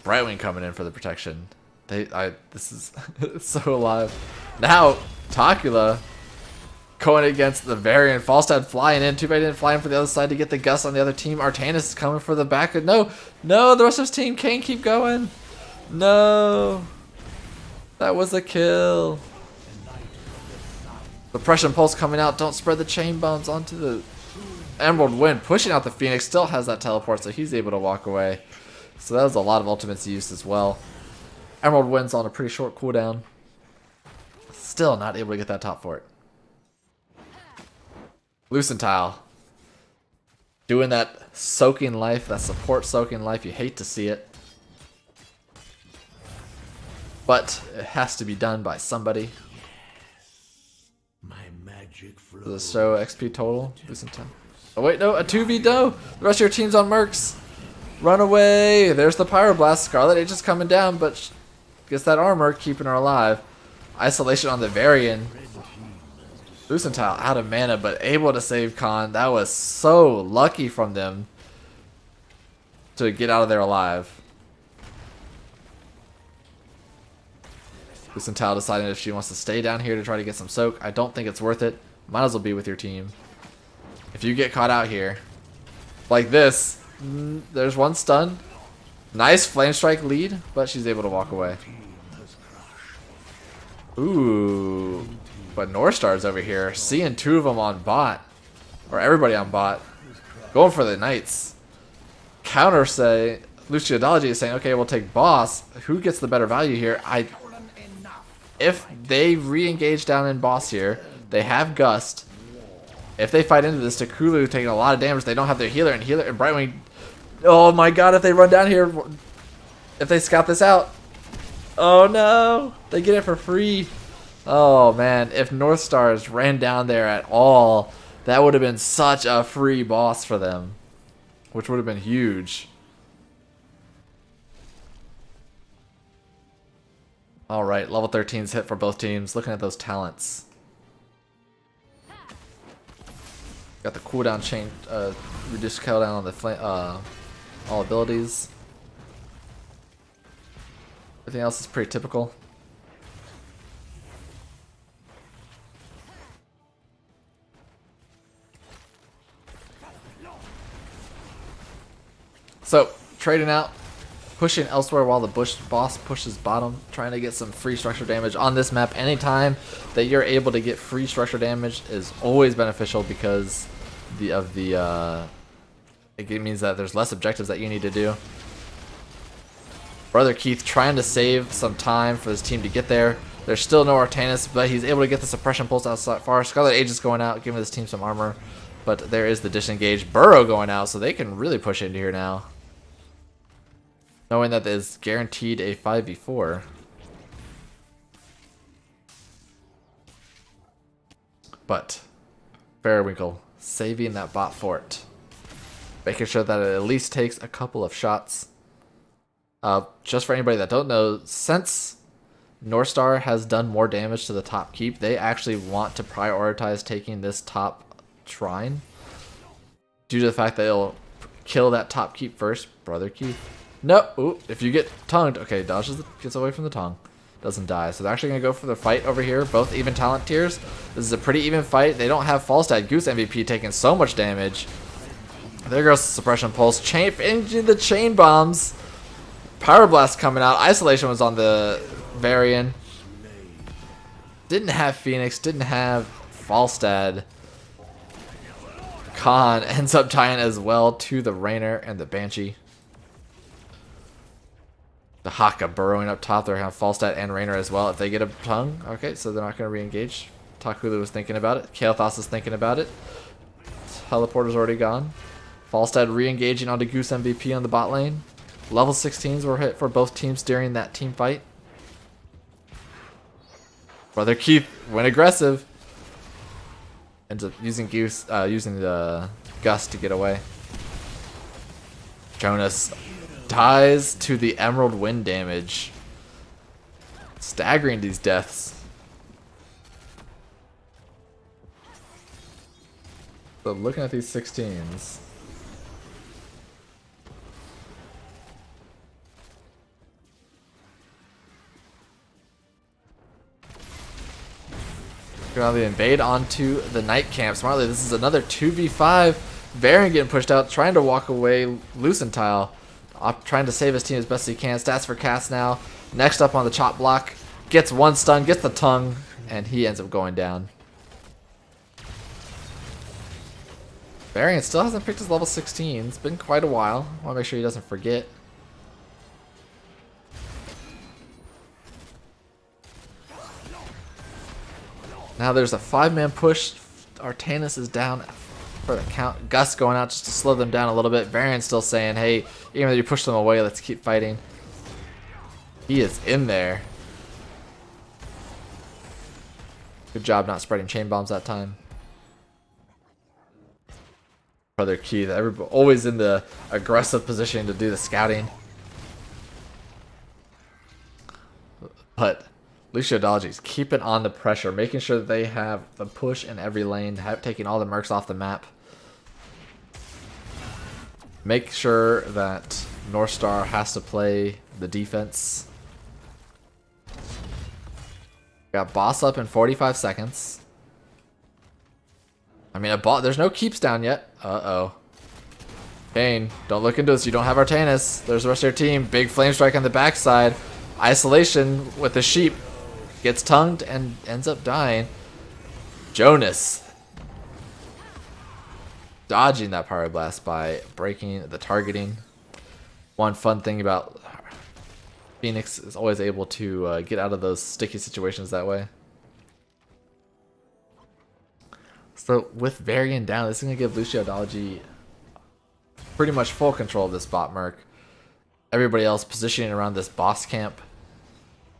Brightwing coming in for the protection. This is so alive. Now, Takula going against the Varian. Falstad flying in. Too bad he didn't fly in for the other side to get the Gust on the other team. Artanis is coming for the back. No, no, the rest of his team can't keep going. No. That was a kill. Suppression Pulse coming out. Don't spread the chain bombs onto the Emerald Wind. Pushing out the Phoenix. Still has that teleport, so he's able to walk away. So that was a lot of ultimates used as well. Emerald Wind's on a pretty short cooldown. Still not able to get that top fort. Luciodology doing that soaking life, that support soaking life. You hate to see it. But it has to be done by somebody. My magic flows. Does it show XP total? Luciodology. Oh wait, no, a 2v, no! The rest of your team's on Mercs. Run away! There's the Pyroblast. Scarlet Age is coming down, but gets that armor, keeping her alive. Isolation on the Varian. Luciodology out of mana, but able to save Khan. That was so lucky from them to get out of there alive. Luciodology deciding if she wants to stay down here to try to get some soak. I don't think it's worth it. Might as well be with your team. If you get caught out here like this, there's one stun. Nice Flame Strike lead, but she's able to walk away. Ooh. But Northstars over here, seeing two of them on bot. Or everybody on bot. Going for the Knights. Counter say, Luciodology is saying, okay, we'll take boss. Who gets the better value here? If they re-engage down in boss here, they have Gust. If they fight into this, Takulu taking a lot of damage. They don't have their healer and Brightwing. Oh my god, if they run down here, if they scout this out. Oh no, they get it for free. Oh man, if Northstars ran down there at all, that would have been such a free boss for them. Which would have been huge. Alright, level 13's hit for both teams. Looking at those talents. Got the cooldown chain, reduced cooldown on the flame, all abilities. Everything else is pretty typical. So, trading out, pushing elsewhere while the boss pushes bottom, trying to get some free structure damage on this map. Anytime that you're able to get free structure damage is always beneficial because it means that there's less objectives that you need to do. Brother Keith trying to save some time for his team to get there. There's still no Artanis, but he's able to get the suppression pulse outside far. Scarlet Age is going out, giving his team some armor. But there is the disengage. Burrow going out, so they can really push into here now. Knowing that is guaranteed a 5v4. But Fairwinkle saving that bot fort. Making sure that it at least takes a couple of shots. Just for anybody that don't know, since Northstar has done more damage to the top keep, they actually want to prioritize taking this top shrine. Due to the fact that it'll kill that top keep first. Brother Keith. No, ooh, if you get tongued, okay, dodges, gets away from the tongue. Doesn't die. So they're actually going to go for the fight over here. Both even talent tiers. This is a pretty even fight. They don't have Falstad. Goose MVP taking so much damage. There goes the suppression pulse. Into the chain bombs. Power Blast coming out. Isolation was on the Varian. Didn't have Phoenix. Didn't have Falstad. Khan ends up tying as well to the Rainer and the Banshee. The Haka burrowing up top. They're going to have Falstad and Rainer as well if they get a tongue. Okay, so they're not going to re-engage. Takulu was thinking about it. Kael'thas is thinking about it. Teleporter's already gone. Falstad re-engaging onto Goose MVP on the bot lane. Level 16s were hit for both teams during that team fight. Brother Keith went aggressive. Ends up using using the Gust to get away. Jonas dies to the Emerald Wind damage. Staggering these deaths. So looking at these 16s. Now they invade onto the night camp. Smartly, this is another 2v5. Baron getting pushed out, trying to walk away. Luciodology trying to save his team as best he can. Stats for Cass now. Next up on the chop block. Gets one stun, gets the tongue, and he ends up going down. Varian still hasn't picked his level 16. It's been quite a while. I want to make sure he doesn't forget. Now there's a 5-man push. Artanis is down for the count. Gus going out just to slow them down a little bit. Varian's still saying, hey, even though you push them away, let's keep fighting. He is in there. Good job not spreading chain bombs that time. Brother Keith, everybody always in the aggressive position to do the scouting. But Luciodology's keeping on the pressure, making sure that they have the push in every lane, taking all the mercs off the map. Make sure that Northstar has to play the defense. Got boss up in 45 seconds. I mean, there's no keeps down yet. Uh-oh. Kane, don't look into this. You don't have Artanis. There's the rest of your team. Big flame strike on the backside. Isolation with the sheep. Gets tongued and ends up dying. Jonas dodging that power blast by breaking the targeting. One fun thing about Phoenix is always able to get out of those sticky situations that way. So with Varian down, this is going to give Luciodology pretty much full control of this bot merc. Everybody else positioning around this boss camp.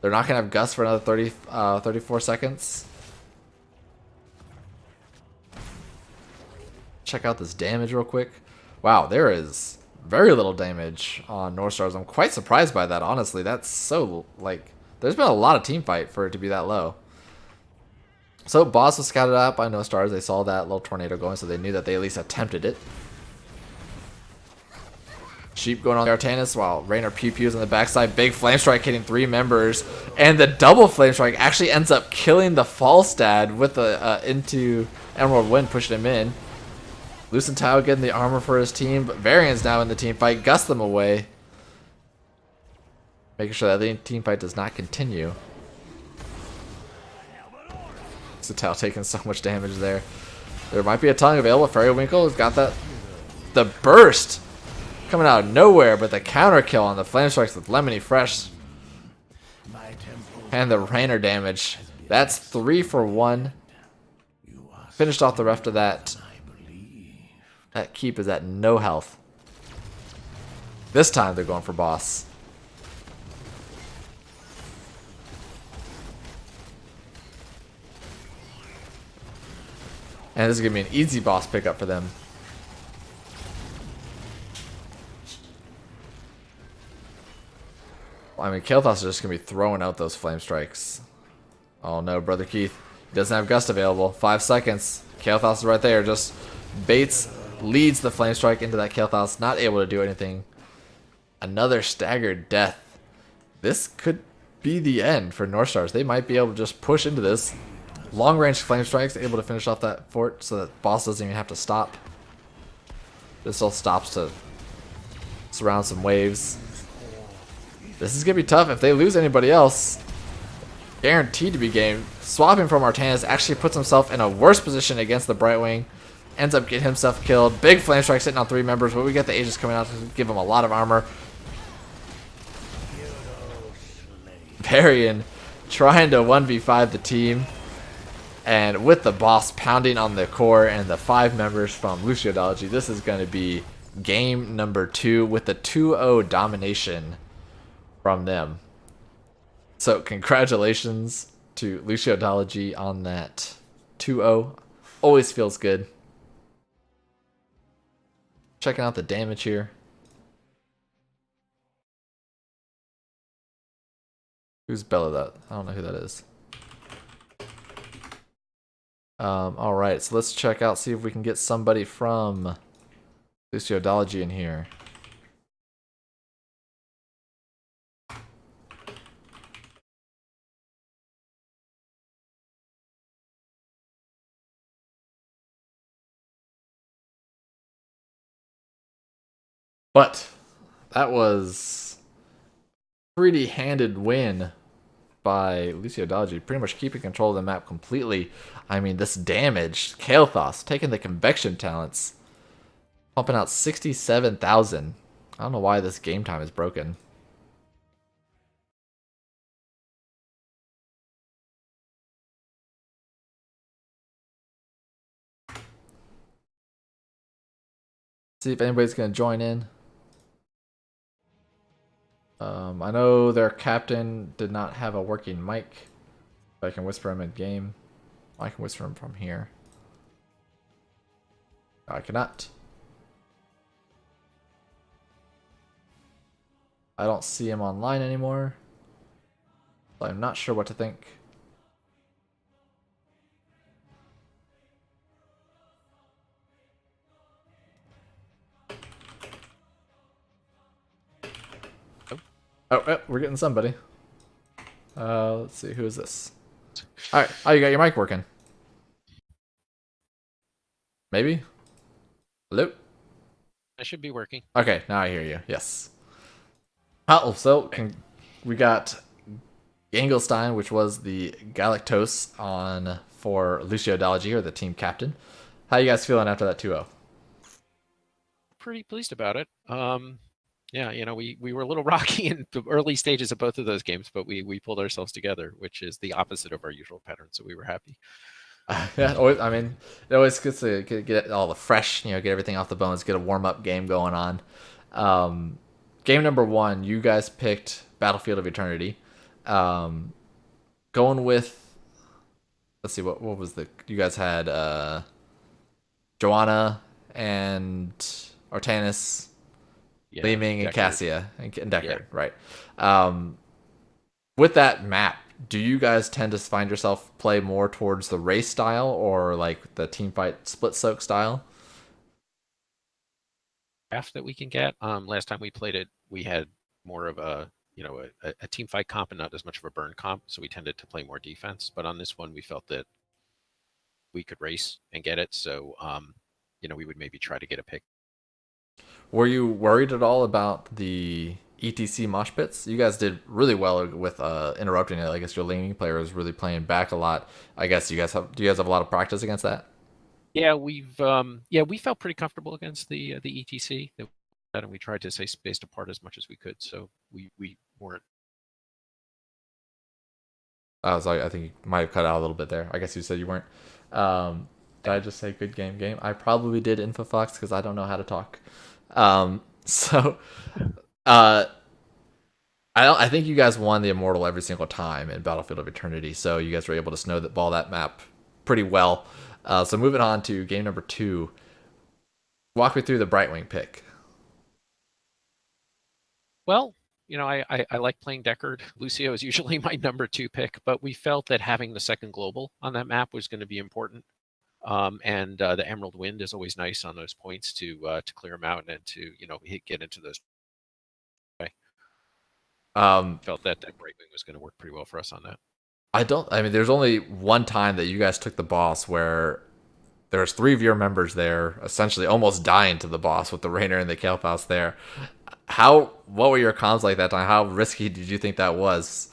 They're not going to have Gus for another 34 seconds. Check out this damage real quick. Wow, there is very little damage on Northstars. I'm quite surprised by that, honestly. That's so, like, there's been a lot of team fight for it to be that low. So, boss was scouted out by Northstars. They saw that little tornado going, so they knew that they at least attempted it. Sheep going on Artanis while Raynor pew-pews on the backside. Big flame strike hitting 3 members. And the double flame strike actually ends up killing the Falstad with the into Emerald Wind, pushing him in. Luciodology getting the armor for his team, but Varian's now in the team fight. Gus them away. Making sure that the team fight does not continue. Luciodology taking so much damage there. There might be a tongue available. Fairywinkle has got that. The burst coming out of nowhere, but the counter kill on the flame strikes with Lemony Fresh. And the Raynor damage. That's 3 for 1. Finished off the rest of that. That keep is at no health. This time they're going for boss. And this is going to be an easy boss pickup for them. I mean, Kael'thas is just going to be throwing out those flame strikes. Oh no, Brother Keith. He doesn't have Gust available. 5 seconds. Kael'thas is right there. Just baits, leads the flame strike into that Kael'thas. Not able to do anything. Another staggered death. This could be the end for Northstars. They might be able to just push into this. Long range flame strikes, able to finish off that fort so that boss doesn't even have to stop. This all stops to surround some waves. This is going to be tough. If they lose anybody else, guaranteed to be game. Swapping from Artanis actually puts himself in a worse position against the Brightwing. Ends up getting himself killed. Big flame strike sitting on 3 members, but we get the Aegis coming out to give him a lot of armor. Varian trying to 1v5 the team. And with the boss pounding on the core and the 5 members from Luciodology, this is going to be game number 2 with the 2-0 domination from them. So congratulations to Luciodology on that 2-0. Always feels good. Checking out the damage here. Who's Bella? That I don't know who that is. All right, so let's check out, see if we can get somebody from Luciodology in here. But that was pretty handed win by Luciodology, pretty much keeping control of the map completely. I mean, this damage, Kael'thas taking the convection talents, pumping out 67,000. I don't know why this game time is broken. See if anybody's gonna join in. I know their captain did not have a working mic. I can whisper him in game. I can whisper him from here. I cannot. I don't see him online anymore. So I'm not sure what to think. Oh, we're getting somebody. Let's see, who is this? All right. Oh, you got your mic working. Maybe? Hello? I should be working. Okay, now I hear you. Yes. Oh, so we got Gangelstein, which was the Galactose on for Luciodology, or the team captain. How you guys feeling after that 2-0? Pretty pleased about it. Yeah, we were a little rocky in the early stages of both of those games, but we pulled ourselves together, which is the opposite of our usual pattern. So we were happy. Yeah, always, I mean, it always good to get all the fresh, get everything off the bones, get a warm-up game going on. Game number 1, you guys picked Battlefield of Eternity. Going with, let's see, what was you guys had Joanna and Artanis, Yeah, Leeming, and Deckard. Cassia, and Deckard, Yeah. right? With that map, do you guys tend to find yourself play more towards the race style or like the team fight split soak style? Draft that we can get. Last time we played it, we had more of a team fight comp and not as much of a burn comp, so we tended to play more defense. But on this one, we felt that we could race and get it, so we would maybe try to get a pick. Were you worried at all about the ETC mosh pits? You guys did really well with interrupting it. I guess your laning player was really playing back a lot. I guess do you guys have a lot of practice against that? Yeah, we felt pretty comfortable against the ETC, and we tried to stay spaced apart as much as we could. So we weren't. I think you might have cut out a little bit there. I guess you said you weren't. Did I just say good game? I probably did InfoFox because I don't know how to talk. So, I think you guys won the Immortal every single time in Battlefield of Eternity. So you guys were able to snowball that map pretty well. So moving on to game number 2. Walk me through the Brightwing pick. Well, I like playing Deckard. Lucio is usually my number 2 pick, but we felt that having the second global on that map was going to be important. And the Emerald Wind is always nice on those points to clear them out and to get into those. Felt that Brightwing was going to work pretty well for us on that. I mean, there's only one time that you guys took the boss where there's 3 of your members there, essentially almost dying to the boss with the Rainer and the Kael'thas there. What were your comms like that time? How risky did you think that was?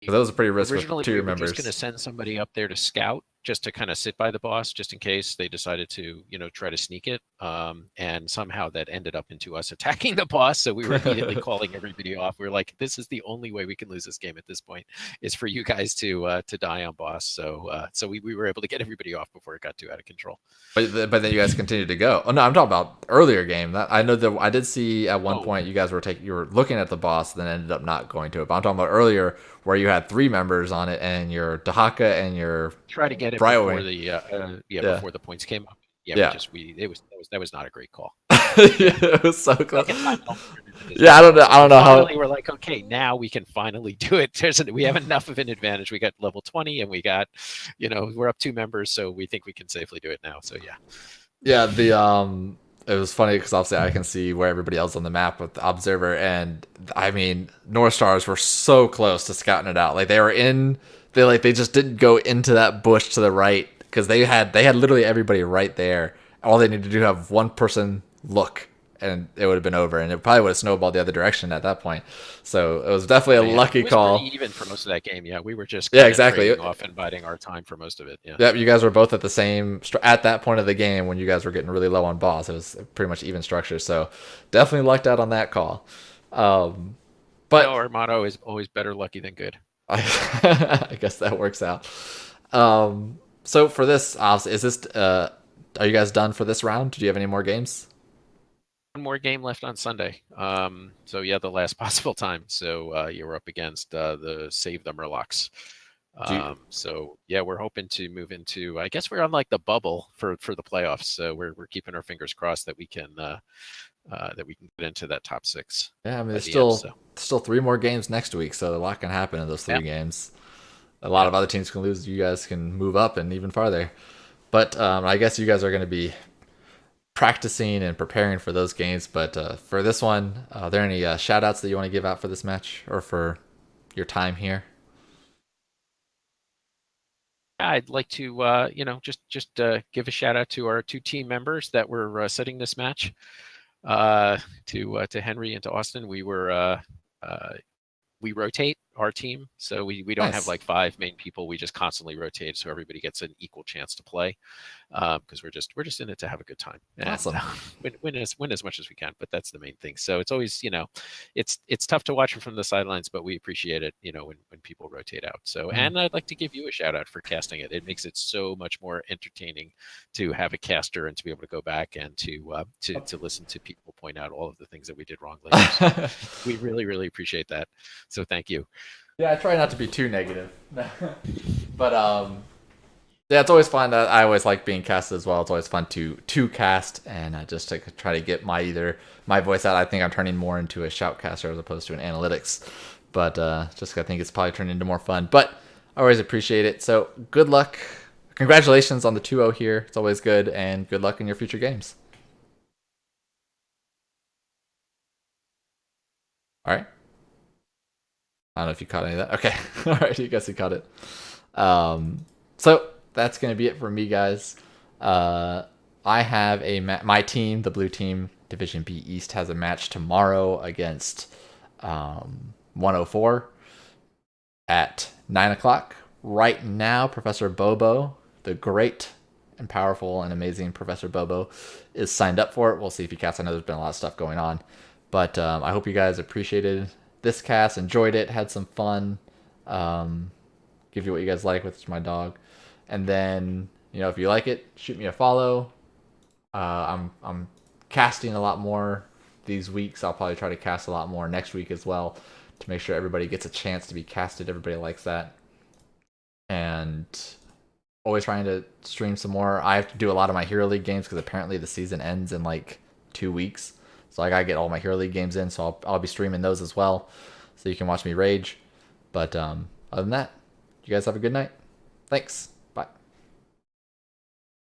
Because that was a pretty risky with 2 of your members. We were just going to send somebody up there to scout, just to kind of sit by the boss, just in case they decided to, try to sneak it. And somehow that ended up into us attacking the boss. So we were immediately calling everybody off. We were like, this is the only way we can lose this game at this point, is for you guys to die on boss. So we were able to get everybody off before it got too out of control. But then you guys continued to go. Oh no, I'm talking about earlier game. I know that I did see at one point you guys were looking at the boss, then ended up not going to it. But I'm talking about earlier where you had 3 members on it, and your Dahaka and your try to get it Brightwing before the before the points came up. yeah, Yeah. that was not a great call. It was so close. Second time home turned into this Yeah, I don't know. so I don't know how. finally we're like, okay, now we can finally do it. We have enough of an advantage. We got level 20, and we got, we're up 2 members, so we think we can safely do it now. So yeah. Yeah, it was funny because obviously I can see where everybody else on the map with the observer, and I mean, Northstars were so close to scouting it out. Like they just didn't go into that bush to the right because they had literally everybody right there. All they needed to do have one person look, and it would have been over, and it probably would have snowballed the other direction at that point. So it was definitely a lucky it was call. pretty even for most of that game. Yeah, we were just Exactly. trading off and biding our time for most of it. Yeah. Yep, you guys were both at the same at that point of the game when you guys were getting really low on boss. It was pretty much even structure, so definitely lucked out on that call. But our motto is always better lucky than good. I guess that works out. So for this, is this? Are you guys done for this round? Do you have any more games? One more game left on Sunday. So yeah, the last possible time. So you were up against the Save the Murlocs. So yeah, we're hoping to move into. I guess we're on like the bubble for the playoffs. So we're keeping our fingers crossed that we can get into that top 6. Yeah, I mean, there's still 3 more games next week, so a lot can happen in those 3 games. A lot of other teams can lose. You guys can move up and even farther. But I guess you guys are going to be practicing and preparing for those games. But for this one, are there any shout outs that you want to give out for this match or for your time here? I'd like to, just give a shout out to our 2 team members that were setting this match. To Henry and to Austin, we rotate our team, so we don't have like 5 main people. We just constantly rotate, so everybody gets an equal chance to play. Because we're just in it to have a good time. And, awesome. Win as much as we can, but that's the main thing. So it's always, it's tough to watch from the sidelines, but we appreciate it, when people rotate out. So, and I'd like to give you a shout out for casting it. It makes it so much more entertaining to have a caster and to be able to go back and to listen to people point out all of the things that we did wrong later. So we really, really appreciate that. So thank you. Yeah, I try not to be too negative, but yeah, it's always fun. I always like being casted as well. It's always fun to cast and just to try to get my voice out. I think I'm turning more into a shoutcaster as opposed to an analytics, but just I think it's probably turned into more fun. But I always appreciate it. So good luck, congratulations on the 2-0 here. It's always good, and good luck in your future games. All right. I don't know if you caught any of that. Okay. All right. I guess you caught it. So that's going to be it for me, guys. I have my team, the blue team, Division B East, has a match tomorrow against 104 at 9 o'clock. Right now, Professor Bobo, the great and powerful and amazing Professor Bobo, is signed up for it. We'll see if he casts. I know there's been a lot of stuff going on. But I hope you guys appreciated this cast, enjoyed it, had some fun. Give you what you guys like with my dog. And then, if you like it, shoot me a follow. I'm casting a lot more these weeks. I'll probably try to cast a lot more next week as well to make sure everybody gets a chance to be casted. Everybody likes that. And always trying to stream some more. I have to do a lot of my Hero League games because apparently the season ends in like 2 weeks. So I gotta get all my Hero League games in, so I'll be streaming those as well, so you can watch me rage. But other than that, you guys have a good night. Thanks.